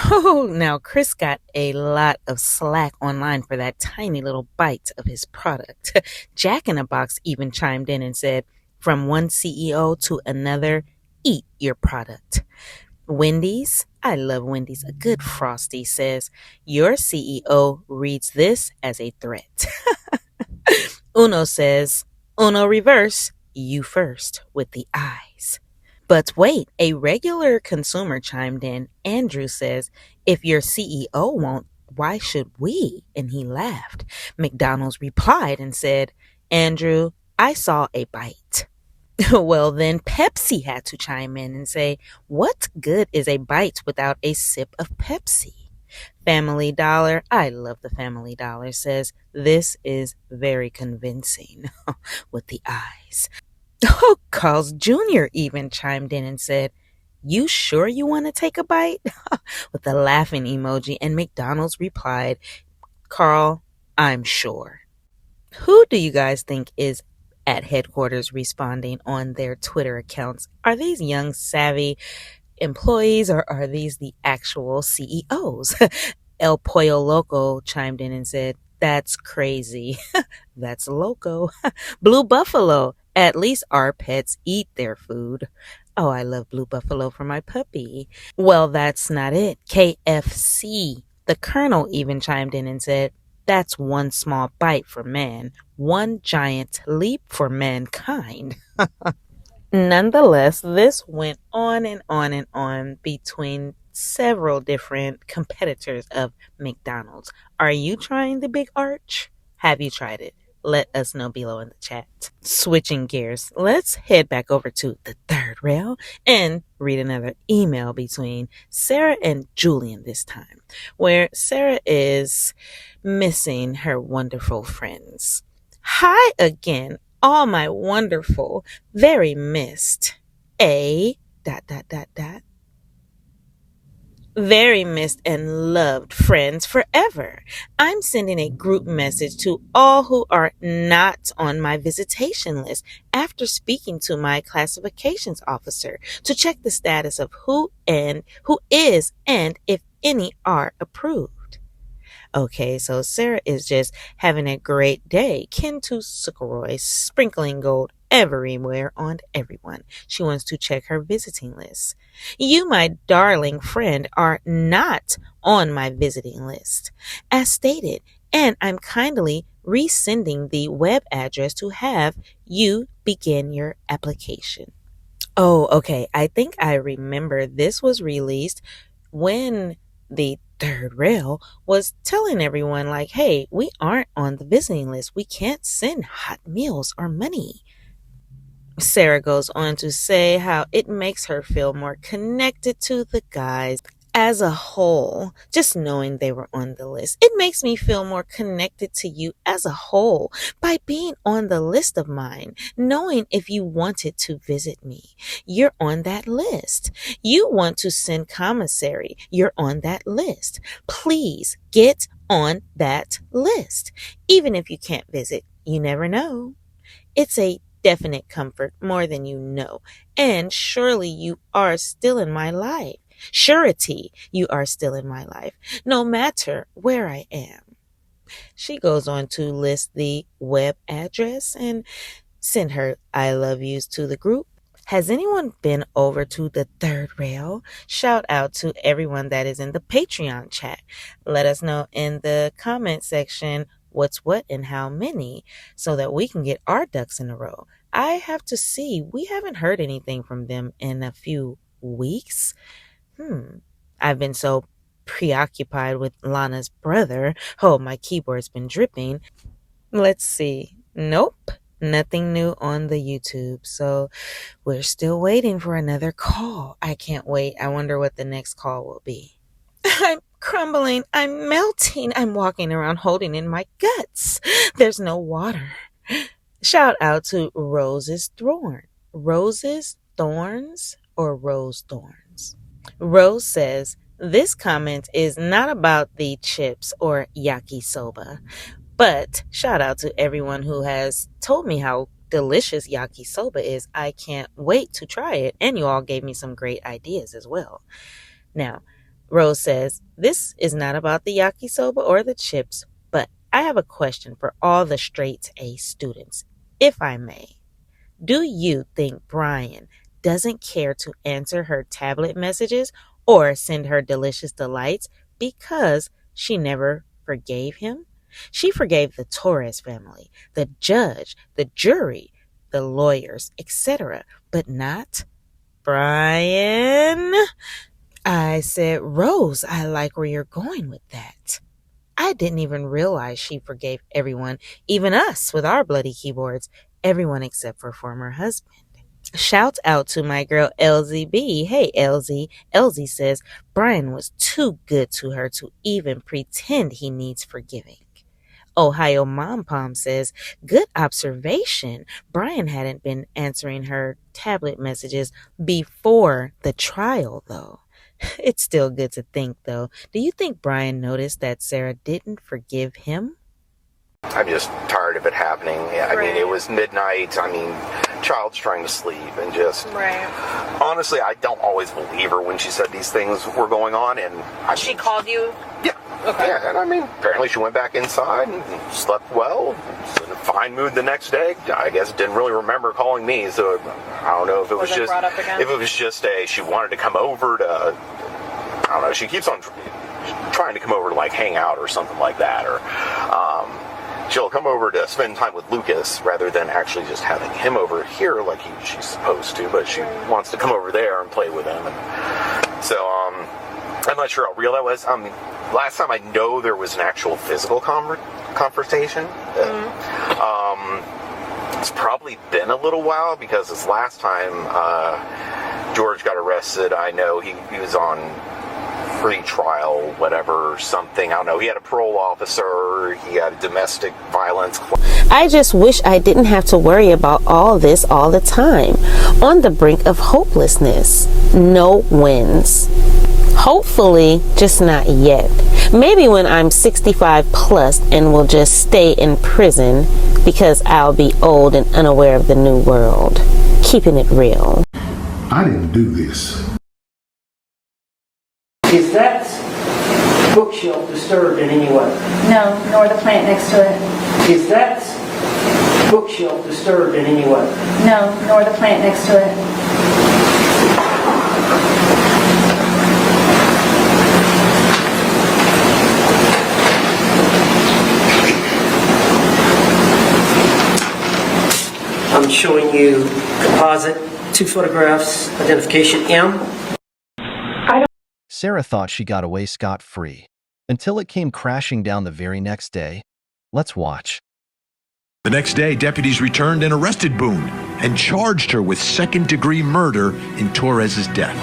Oh, now Chris got a lot of slack online for that tiny little bite of his product. Jack in the Box even chimed in and said, from one CEO to another, eat your product. Wendy's, I love Wendy's, a good Frosty says, your CEO reads this as a threat. Uno says, Uno reverse, you first with the eyes. But wait, a regular consumer chimed in. Andrew says, if your CEO won't, why should we? And he laughed. McDonald's replied and said, Andrew, I saw a bite. Well, then Pepsi had to chime in and say, what good is a bite without a sip of Pepsi? Family Dollar, I love the Family Dollar, says, this is very convincing with the eyes. Oh, Carl's Jr. even chimed in and said, you sure you want to take a bite? With a laughing emoji, and McDonald's replied, Carl, I'm sure. Who do you guys think is at headquarters responding on their Twitter accounts. Are these young, savvy employees or are these the actual CEOs? El Pollo Loco chimed in and said, "That's crazy." That's loco. Blue Buffalo. At least our pets eat their food. Oh, I love Blue Buffalo for my puppy. Well, that's not it. KFC. The Colonel even chimed in and said, "That's one small bite for man, one giant leap for mankind." Nonetheless, this went on and on and on between several different competitors of McDonald's. Are you trying the Big Arch? Have you tried it? Let us know below in the chat. Switching gears, let's head back over to the third rail and read another email between Sarah and Julian this time, where Sarah is missing her wonderful friends. Hi again, all my wonderful, very missed, very missed and loved friends forever. I'm sending a group message to all who are not on my visitation list after speaking to my classifications officer to check the status of who is and if any are approved. Okay, so Sarah is just having a great day. Kin to Sukaroy, sprinkling gold everywhere on everyone. She wants to check her visiting list. You, my darling friend, are not on my visiting list, as stated, and I'm kindly resending the web address to have you begin your application. Oh, okay. I think I remember this was released when the third rail was telling everyone like, hey, we aren't on the visiting list. We can't send hot meals or money. Sarah goes on to say how it makes her feel more connected to the guys as a whole, just knowing they were on the list. It makes me feel more connected to you as a whole by being on the list of mine, knowing if you wanted to visit me, you're on that list. You want to send commissary, you're on that list. Please get on that list. Even if you can't visit, you never know. It's a definite comfort, more than you know, and surely you are still in my life. Surety, you are still in my life, no matter where I am. She goes on to list the web address and send her I love yous to the group. Has anyone been over to the third rail? Shout out to everyone that is in the Patreon chat. Let us know in the comment section what's what and how many so that we can get our ducks in a row. I have to see. We haven't heard anything from them in a few weeks. I've been so preoccupied with Lana's brother. Oh, my keyboard's been dripping. Let's see. Nope. Nothing new on the YouTube. So we're still waiting for another call. I can't wait. I wonder what the next call will be. I'm crumbling. I'm melting. I'm walking around holding in my guts. There's no water. Shout out to Rose's Thorn. Rose's Thorns or Rose Thorns? Rose says, this comment is not about the chips or yakisoba, but shout out to everyone who has told me how delicious yakisoba is. I can't wait to try it, and you all gave me some great ideas as well. Now, Rose says, this is not about the yakisoba or the chips, but I have a question for all the straight A students, if I may. Do you think Brian doesn't care to answer her tablet messages or send her delicious delights because she never forgave him? She forgave the Torres family, the judge, the jury, the lawyers, etc., but not Brian. I said, Rose, I like where you're going with that. I didn't even realize she forgave everyone, even us with our bloody keyboards, everyone except for former husband. Shout out to my girl LZB. Hey, LZ. LZ says Brian was too good to her to even pretend he needs forgiving. Ohio Mom Pom says, good observation. Brian hadn't been answering her tablet messages before the trial, though. It's still good to think, though. Do you think Brian noticed that Sarah didn't forgive him? I'm just tired of it happening. I mean, it was midnight. I mean, child's trying to sleep, and just honestly, I don't always believe her when she said these things were going on. And she called you? Yeah. Okay. Yeah, and I mean, apparently she went back inside and slept well. Was in a fine mood the next day. I guess didn't really remember calling me, so I don't know if it was just she wanted to come over to. I don't know. She keeps on trying to come over to like hang out or something like that, or she'll come over to spend time with Lucas rather than actually just having him over here like she's supposed to. But she wants to come over there and play with him, and so I'm not sure how real that was. Last time I know there was an actual physical confrontation. It's probably been a little while because this last time George got arrested, I know he was on free trial, whatever, something. I don't know. He had a parole officer. He had a domestic violence. I just wish I didn't have to worry about all this all the time. On the brink of hopelessness. No wins. Hopefully, just not yet. Maybe when I'm 65 plus and will just stay in prison because I'll be old and unaware of the new world. Keeping it real. I didn't do this. Is that bookshelf disturbed in any way? No, nor the plant next to it. Is that bookshelf disturbed in any way? No, nor the plant next to it. I'm showing you composite, 2 photographs, identification M. Sarah thought she got away scot-free until it came crashing down the very next day. Let's watch. The next day, deputies returned and arrested Boone and charged her with second-degree murder in Torres's death.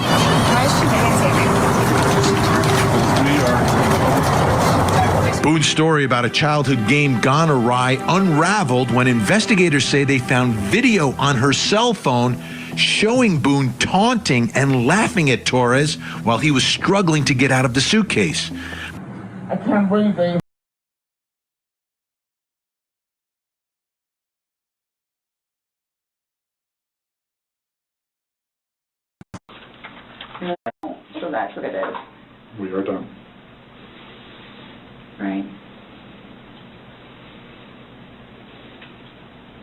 Boone's story about a childhood game gone awry unraveled when investigators say they found video on her cell phone showing Boone taunting and laughing at Torres while he was struggling to get out of the suitcase. I can't breathe, babe. So that's what it is. We are done. Right.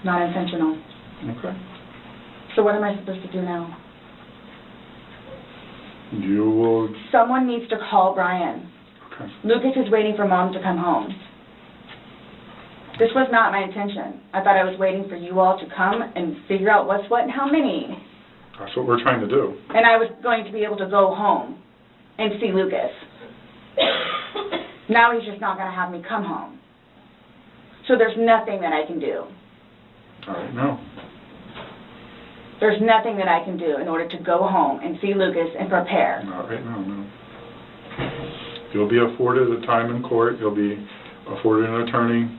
Not intentional. Okay. So what am I supposed to do now? You will... Someone needs to call Brian. Okay. Lucas is waiting for Mom to come home. This was not my intention. I thought I was waiting for you all to come and figure out what's what and how many. That's what we're trying to do. And I was going to be able to go home and see Lucas. Now he's just not going to have me come home. So there's nothing that I can do. All right, no. There's nothing that I can do in order to go home and see Lucas and prepare. Not right now, no. You'll be afforded a time in court. You'll be afforded an attorney.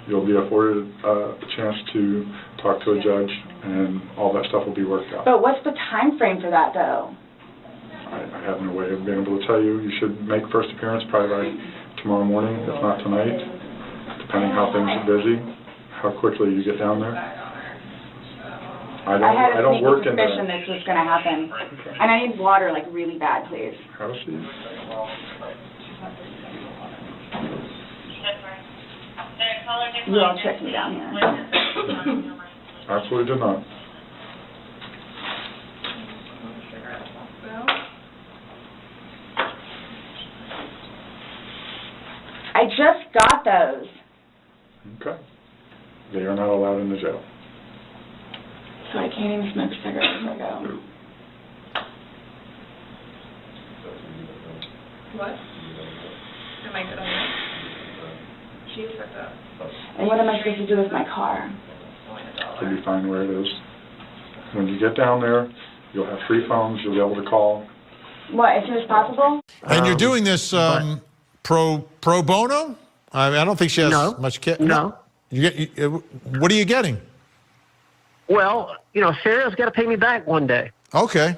You'll be afforded a chance to talk to a judge, and all that stuff will be worked out. But what's the time frame for that, though? I have no way of being able to tell you. You should make first appearance probably by tomorrow morning, if not tonight, depending how things are busy, how quickly you get down there. I don't work in the... I had a sneaky suspicion this was going to happen. Okay. And I need water, like, really bad, please. Have a seat. You all tricked me down here. Absolutely did not. I just got those. Okay. They are not allowed in the jail. So I can't even smoke cigarettes as I go. What? Am I good on that? She's hooked up. And what am I supposed to do with my car? You'll be fine where it is. When you get down there, you'll have 3 phones. You'll be able to call. What, as soon as possible? And you're doing this pro bono? I mean, I don't think she has much cash. No. What are you getting? Well, you know, Sarah's got to pay me back one day. Okay.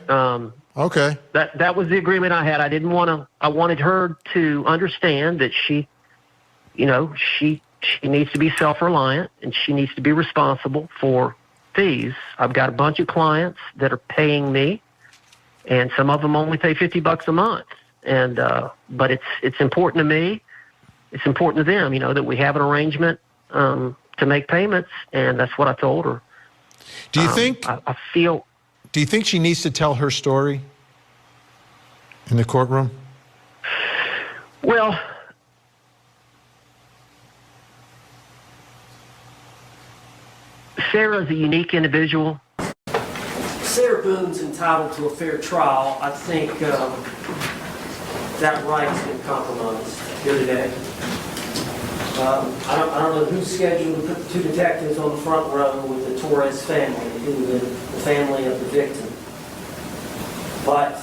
Okay. That was the agreement I had. I didn't want to. I wanted her to understand that she, you know, she she needs to be self-reliant, and she needs to be responsible for fees. I've got a bunch of clients that are paying me, and some of them only pay $50 a month. And but it's important to me. It's important to them, that we have an arrangement to make payments, and that's what I told her. Do you think? I feel. Do you think she needs to tell her story in the courtroom? Well, Sarah's a unique individual. Sarah Boone's entitled to a fair trial. I think that right's been compromised here today. I don't know who's scheduled to put the two detectives on the front row with the Torres family, who the family of the victim. But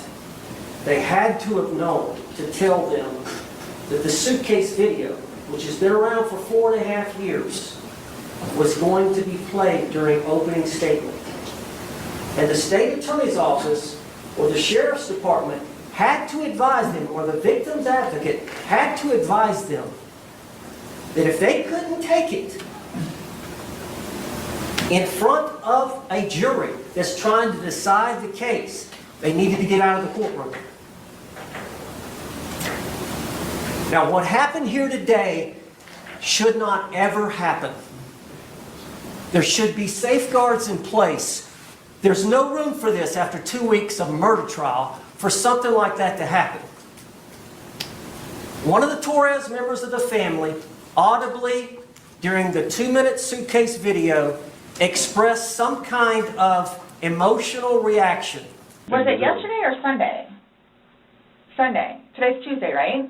they had to have known to tell them that the suitcase video, which has been around for 4.5 years, was going to be played during opening statement. And the state attorney's office or the sheriff's department had to advise them, or the victim's advocate had to advise them, that if they couldn't take it in front of a jury that's trying to decide the case, they needed to get out of the courtroom. Now, what happened here today should not ever happen. There should be safeguards in place. There's no room for this after 2 weeks of murder trial for something like that to happen. One of the Torres members of the family audibly, during the 2-minute suitcase video, expressed some kind of emotional reaction. Was it yesterday or Sunday? Sunday. Today's Tuesday, right?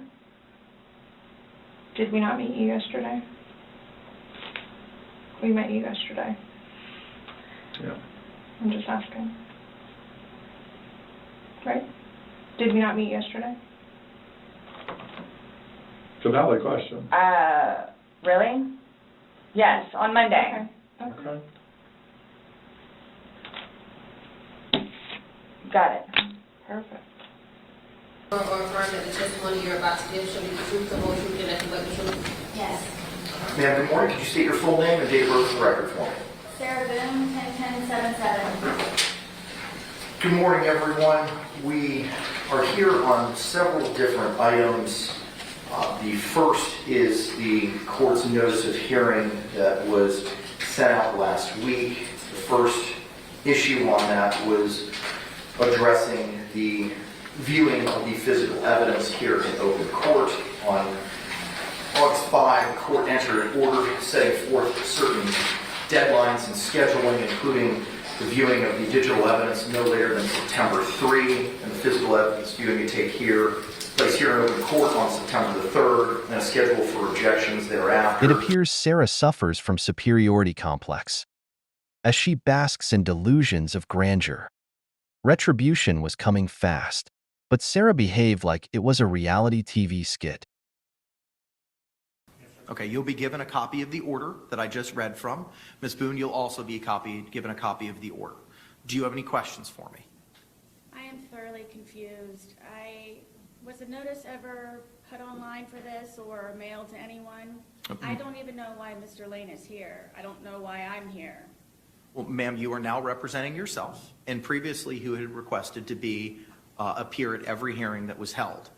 Did we not meet you yesterday? We met you yesterday. Yeah. I'm just asking. Right? Did we not meet yesterday? It's a valid question. Really? Yes, on Monday. Okay. Got it. Perfect. Or affirm that the testimony you're about to give shall be the truth, the whole truth, and nothing but the truth? Yes. Ma'am, good morning. Could you state your full name and date of birth for the record for me? Sarah Boone, 10-10-77. Good morning, everyone. We are here on several different items. The first is the court's notice of hearing that was sent out last week. The first issue on that was addressing the viewing of the physical evidence here in open court. On August 5, the court entered an order setting forth certain deadlines and scheduling, including the viewing of the digital evidence no later than September 3, and the physical evidence viewing to take place here in open court on September the 3rd, and a schedule for objections thereafter. It appears Sarah suffers from superiority complex, as she basks in delusions of grandeur. Retribution was coming fast, but Sarah behaved like it was a reality TV skit. Okay, you'll be given a copy of the order that I just read from. Ms. Boone, you'll also be given a copy of the order. Do you have any questions for me? I am thoroughly confused. Was a notice ever put online for this or mailed to anyone? I don't even know why Mr. Lane is here. I don't know why I'm here. Well, ma'am, you are now representing yourself, and previously you had requested to appear at every hearing that was held.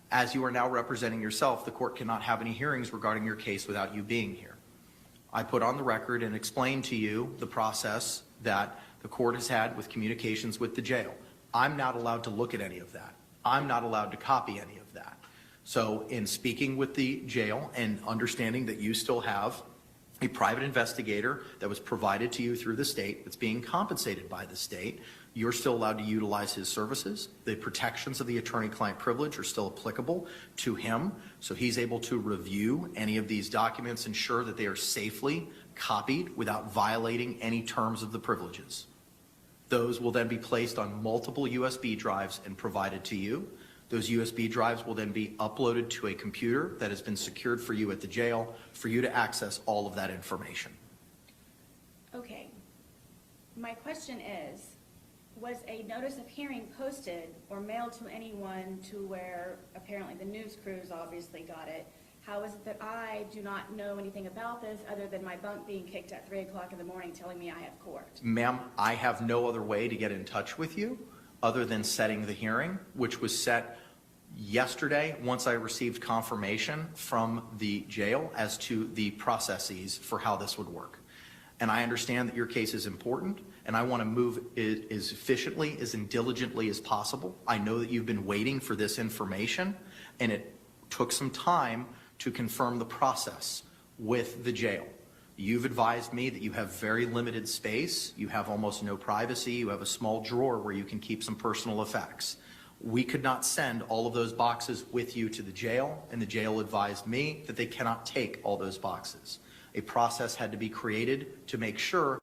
As you are now representing yourself, the court cannot have any hearings regarding your case without you being here. I put on the record and explained to you the process that the court has had with communications with the jail. I'm not allowed to look at any of that. I'm not allowed to copy any of that. So in speaking with the jail and understanding that you still have a private investigator that was provided to you through the state that's being compensated by the state, you're still allowed to utilize his services. The protections of the attorney-client privilege are still applicable to him, so he's able to review any of these documents, ensure that they are safely copied without violating any terms of the privileges. Those will then be placed on multiple USB drives and provided to you. Those USB drives will then be uploaded to a computer that has been secured for you at the jail for you to access all of that information. Okay. My question is, was a notice of hearing posted or mailed to anyone to where apparently the news crews obviously got it? How is it that I do not know anything about this other than my bunk being kicked at 3 o'clock in the morning telling me I have court? Ma'am, I have no other way to get in touch with you other than setting the hearing, which was set yesterday once I received confirmation from the jail as to the processes for how this would work. And I understand that your case is important, and I want to move it as efficiently, as diligently as possible. I know that you've been waiting for this information, and it took some time to confirm the process with the jail. You've advised me that you have very limited space, you have almost no privacy, you have a small drawer where you can keep some personal effects. We could not send all of those boxes with you to the jail, and the jail advised me that they cannot take all those boxes. A process had to be created to make sure,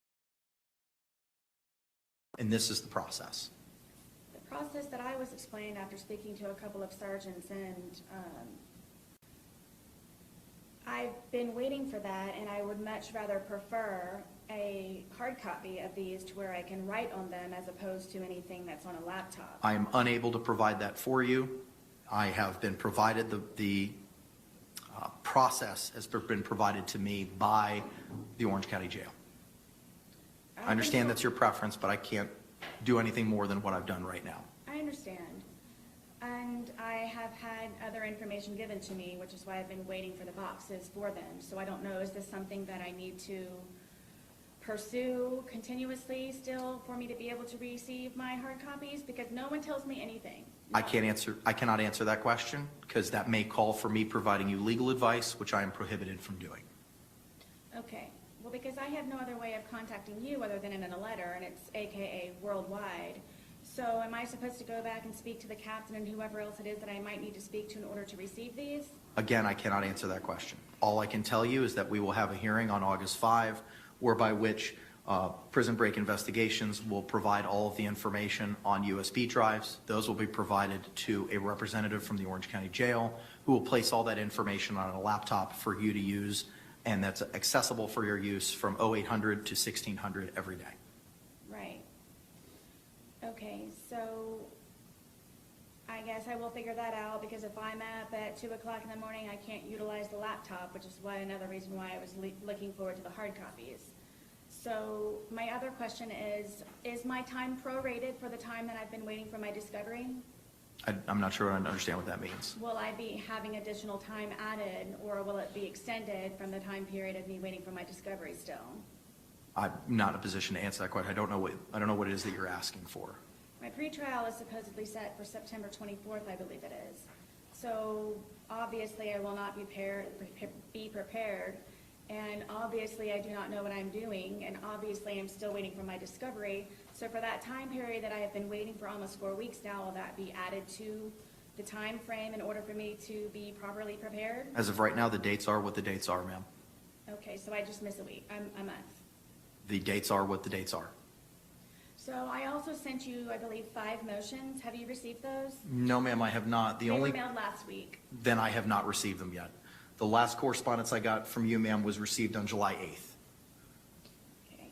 and this is the process. The process that I was explained after speaking to a couple of sergeants, and I've been waiting for that, and I would much rather prefer a hard copy of these to where I can write on them as opposed to anything that's on a laptop. I am unable to provide that for you. I have been provided the process has been provided to me by the Orange County Jail. I understand that's your preference, but I can't do anything more than what I've done right now. I understand. And I have had other information given to me, which is why I've been waiting for the boxes for them. So I don't know, is this something that I need to pursue continuously still for me to be able to receive my hard copies? Because no one tells me anything. I cannot answer that question because that may call for me providing you legal advice, which I am prohibited from doing. Okay. Well, because I have no other way of contacting you other than in a letter, and it's AKA worldwide. So am I supposed to go back and speak to the captain and whoever else it is that I might need to speak to in order to receive these? Again, I cannot answer that question. All I can tell you is that we will have a hearing on August 5, whereby which Prison Break Investigations will provide all of the information on USB drives. Those will be provided to a representative from the Orange County Jail who will place all that information on a laptop for you to use, and that's accessible for your use from 0800 to 1600 every day. Right. Okay, so I guess I will figure that out, because if I'm up at 2 o'clock in the morning, I can't utilize the laptop, which is another reason why I was looking forward to the hard copies. So my other question is my time prorated for the time that I've been waiting for my discovery? I'm not sure I understand what that means. Will I be having additional time added, or will it be extended from the time period of me waiting for my discovery still? I'm not in a position to answer that question. I don't know what it is that you're asking for. My pretrial is supposedly set for September 24th, I believe it is. So obviously I will not be prepared, and obviously I do not know what I'm doing, and obviously I'm still waiting for my discovery. So for that time period that I have been waiting for almost 4 weeks now, will that be added to the time frame in order for me to be properly prepared? As of right now, the dates are what the dates are, ma'am. Okay, so I just miss a week, a month. The dates are what the dates are. So I also sent you, I believe, 5 motions. Have you received those? No, ma'am, I have not. They were mailed last week. Then I have not received them yet. The last correspondence I got from you, ma'am, was received on July 8th. Okay.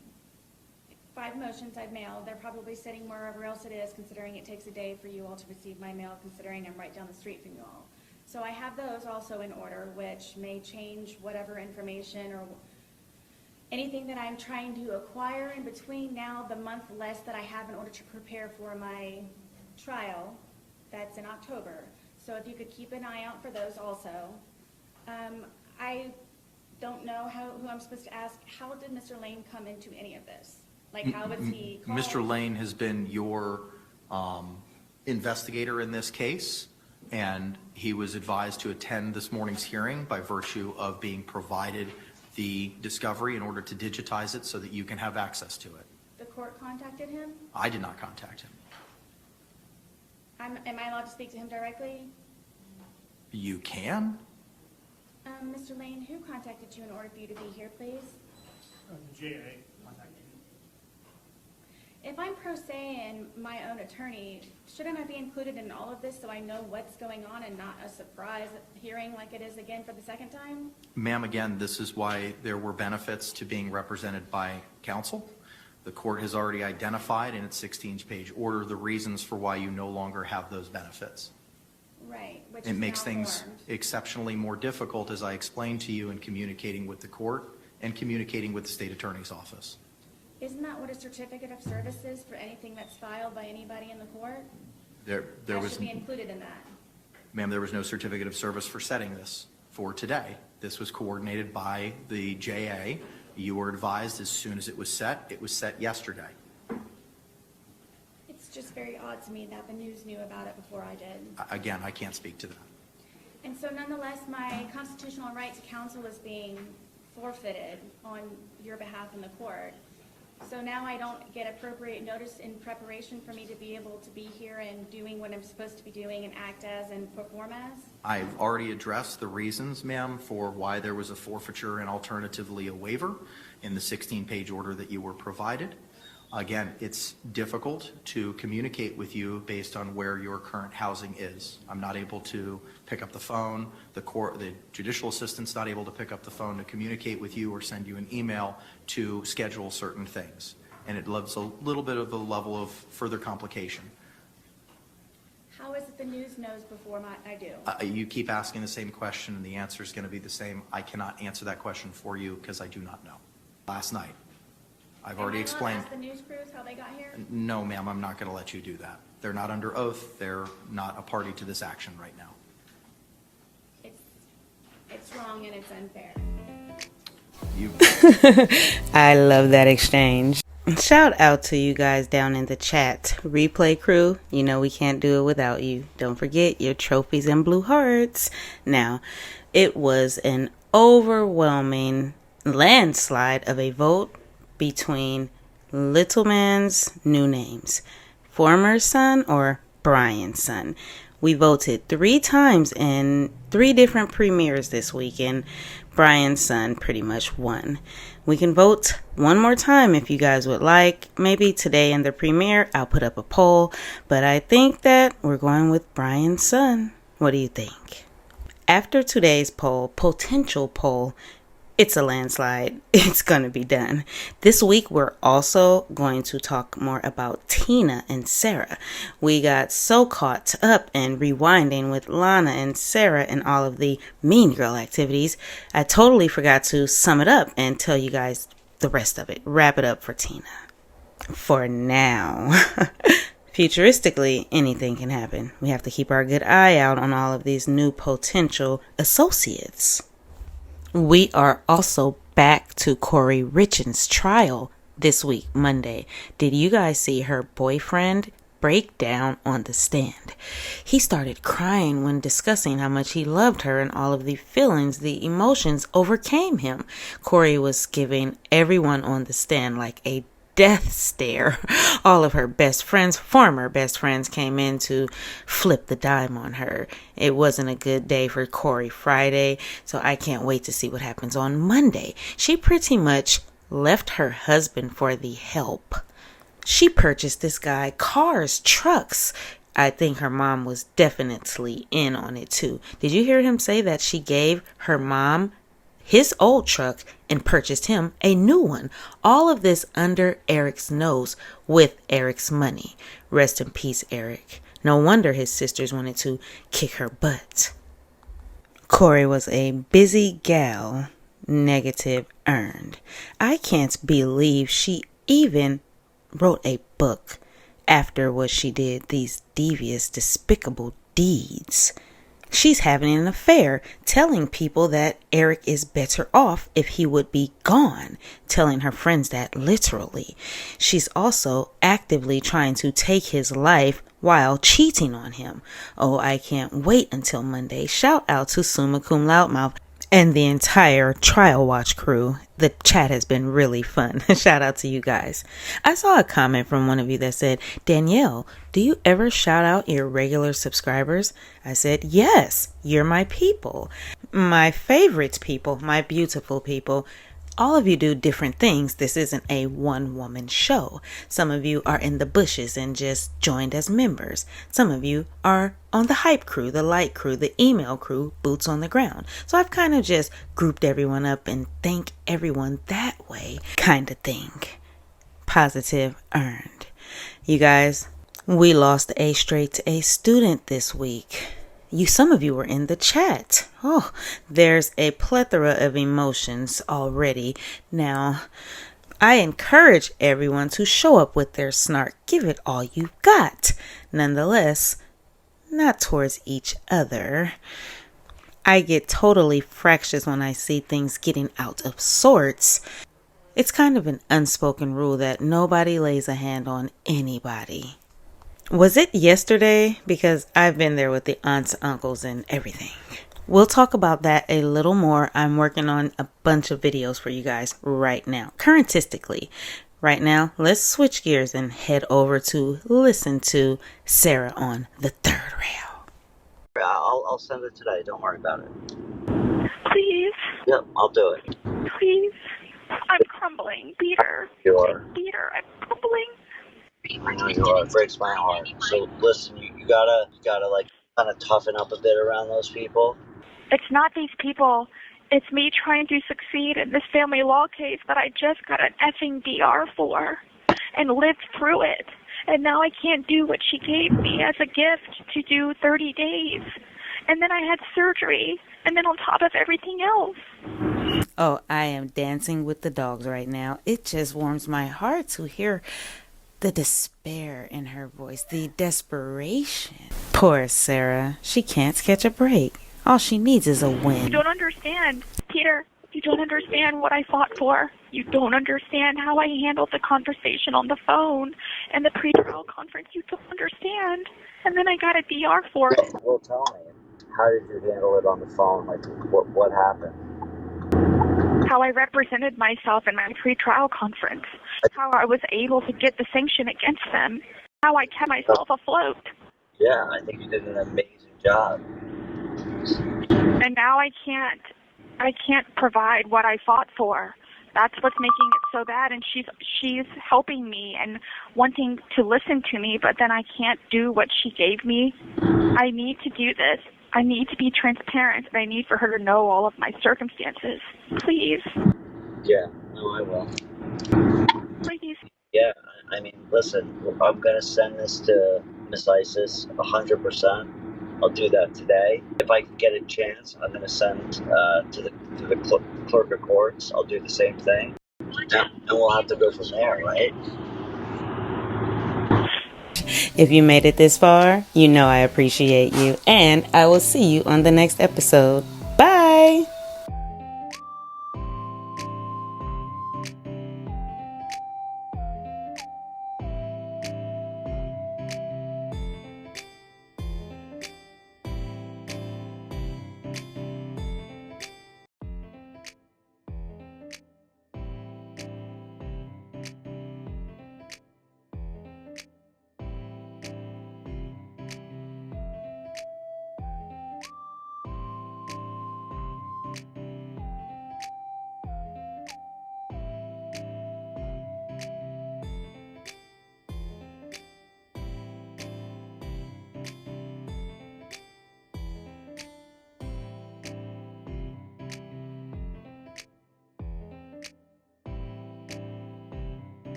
5 motions I've mailed. They're probably sitting wherever else it is, considering it takes a day for you all to receive my mail, considering I'm right down the street from you all. So I have those also in order, which may change whatever information or anything that I'm trying to acquire in between now, the month less that I have in order to prepare for my trial. That's in October. So if you could keep an eye out for those also. I don't know who I'm supposed to ask. How did Mr. Lane come into any of this? Like, how was he called? Mr. Lane has been your investigator in this case, and he was advised to attend this morning's hearing by virtue of being provided the discovery in order to digitize it so that you can have access to it. The court contacted him? I did not contact him. Am I allowed to speak to him directly? You can? Mr. Lane, who contacted you in order for you to be here, please? The GA contacted me. If I'm pro se and my own attorney, shouldn't I be included in all of this so I know what's going on and not a surprise hearing like it is again for the second time? Ma'am, again, this is why there were benefits to being represented by counsel. The court has already identified in its 16-page order the reasons for why you no longer have those benefits. Right, which It is makes things malformed. exceptionally more difficult, as I explained to you, in communicating with the court and communicating with the state attorney's office. Isn't that what a certificate of service is for anything that's filed by anybody in the court? There That was, should be included in that. ma'am, there was no certificate of service for setting this for today. This was coordinated by the JA. You were advised as soon as it was set. It was set yesterday. It's just very odd to me that the news knew about it before I did. Again, I can't speak to that. And so nonetheless, my constitutional right to counsel is being forfeited on your behalf in the court. So now I don't get appropriate notice in preparation for me to be able to be here and doing what I'm supposed to be doing and act as and perform as? I've already addressed the reasons, ma'am, for why there was a forfeiture and alternatively a waiver in the 16-page order that you were provided. Again, it's difficult to communicate with you based on where your current housing is. I'm not able to pick up the phone. The judicial assistant's not able to pick up the phone to communicate with you or send you an email to schedule certain things. And it leaves a little bit of a level of further complication. How is it the news knows before I do? You keep asking the same question and the answer is going to be the same. I cannot answer that question for you because I do not know. Last night, I've already explained. Ask the news crews how they got here? No, ma'am, I'm not going to let you do that. They're not under oath. They're not a party to this action right now. It's wrong and it's unfair. I love that exchange. Shout out to you guys down in the chat. Replay crew, you know we can't do it without you. Don't forget your trophies and blue hearts. Now, it was an overwhelming landslide of a vote between Little Man's new names, former son or Brian's son. We voted 3 times in 3 different premieres this week, and Brian's son pretty much won. We can vote one more time if you guys would like. Maybe today in the premiere, I'll put up a poll, but I think that we're going with Brian's son. What do you think? After today's potential poll, it's a landslide. It's going to be done. This week, we're also going to talk more about Tina and Sarah. We got so caught up in rewinding with Lana and Sarah and all of the Mean Girl activities, I totally forgot to sum it up and tell you guys the rest of it. Wrap it up for Tina. For now. Futuristically, anything can happen. We have to keep our good eye out on all of these new potential associates. We are also back to Corey Richens' trial this week, Monday. Did you guys see her boyfriend break down on the stand? He started crying when discussing how much he loved her and all of the feelings, the emotions overcame him. Corey was giving everyone on the stand like a death stare. All of her best friends, former best friends, came in to flip the dime on her. It wasn't a good day for Corey Friday, so I can't wait to see what happens on Monday. She pretty much left her husband for the help. She purchased this guy cars, trucks. I think her mom was definitely in on it too. Did you hear him say that she gave her mom his old truck and purchased him a new one? All of this under Eric's nose with Eric's money. Rest in peace, Eric. No wonder his sisters wanted to kick her butt. Corey was a busy gal, negative earned. I can't believe she even wrote a book after what she did, these devious, despicable deeds. She's having an affair, telling people that Eric is better off if he would be gone, telling her friends that literally. She's also actively trying to take his life while cheating on him. Oh, I can't wait until Monday. Shout out to Summa Cum Loudmouth and the entire Trial Watch crew. The chat has been really fun. Shout out to you guys. I saw a comment from one of you that said, Danielle, do you ever shout out your regular subscribers? I said, yes, you're my people. My favorite people, my beautiful people. All of you do different things. This isn't a one-woman show. Some of you are in the bushes and just joined as members. Some of you are on the hype crew, the light crew, the email crew, boots on the ground. So I've kind of just grouped everyone up and thank everyone that way kind of thing. Positive earned. You guys, we lost a straight A student this week. Some of you were in the chat. Oh, there's a plethora of emotions already. Now, I encourage everyone to show up with their snark. Give it all you've got. Nonetheless, not towards each other. I get totally fractious when I see things getting out of sorts. It's kind of an unspoken rule that nobody lays a hand on anybody. Was it yesterday? Because I've been there with the aunts, uncles, and everything. We'll talk about that a little more. I'm working on a bunch of videos for you guys right now, currentistically. Right now, let's switch gears and head over to listen to Sarah on the third rail. I'll send it today. Don't worry about it. Please. Yep, I'll do it. Please. I'm crumbling. Peter. You are. Peter, I'm crumbling. I know you are. It breaks my heart. So listen, you gotta like kind of toughen up a bit around those people. It's not these people. It's me trying to succeed in this family law case that I just got an effing DR for and lived through it. And now I can't do what she gave me as a gift to do 30 days. And then I had surgery. And then on top of everything else. Oh, I am dancing with the dogs right now. It just warms my heart to hear the despair in her voice, the desperation. Poor Sarah. She can't catch a break. All she needs is a win. You don't understand, Peter. You don't understand what I fought for. You don't understand how I handled the conversation on the phone and the pre-trial conference. You don't understand. And then I got a DR for it. Well, tell me, how did you handle it on the phone? Like, what happened? How I represented myself in my pre-trial conference. How I was able to get the sanction against them. How I kept myself afloat. Yeah, I think you did an amazing job. And now I can't provide what I fought for. That's what's making it so bad. And she's helping me and wanting to listen to me, but then I can't do what she gave me. I need to do this. I need to be transparent, and I need for her to know all of my circumstances. Please. Yeah, no, I will. Please. Yeah, I mean, listen, I'm going to send this to Miss Isis 100%. I'll do that today. If I can get a chance, I'm going to send to the clerk of courts. I'll do the same thing. And we'll have to go from there, right? If you made it this far, you know I appreciate you. And I will see you on the next episode. Bye!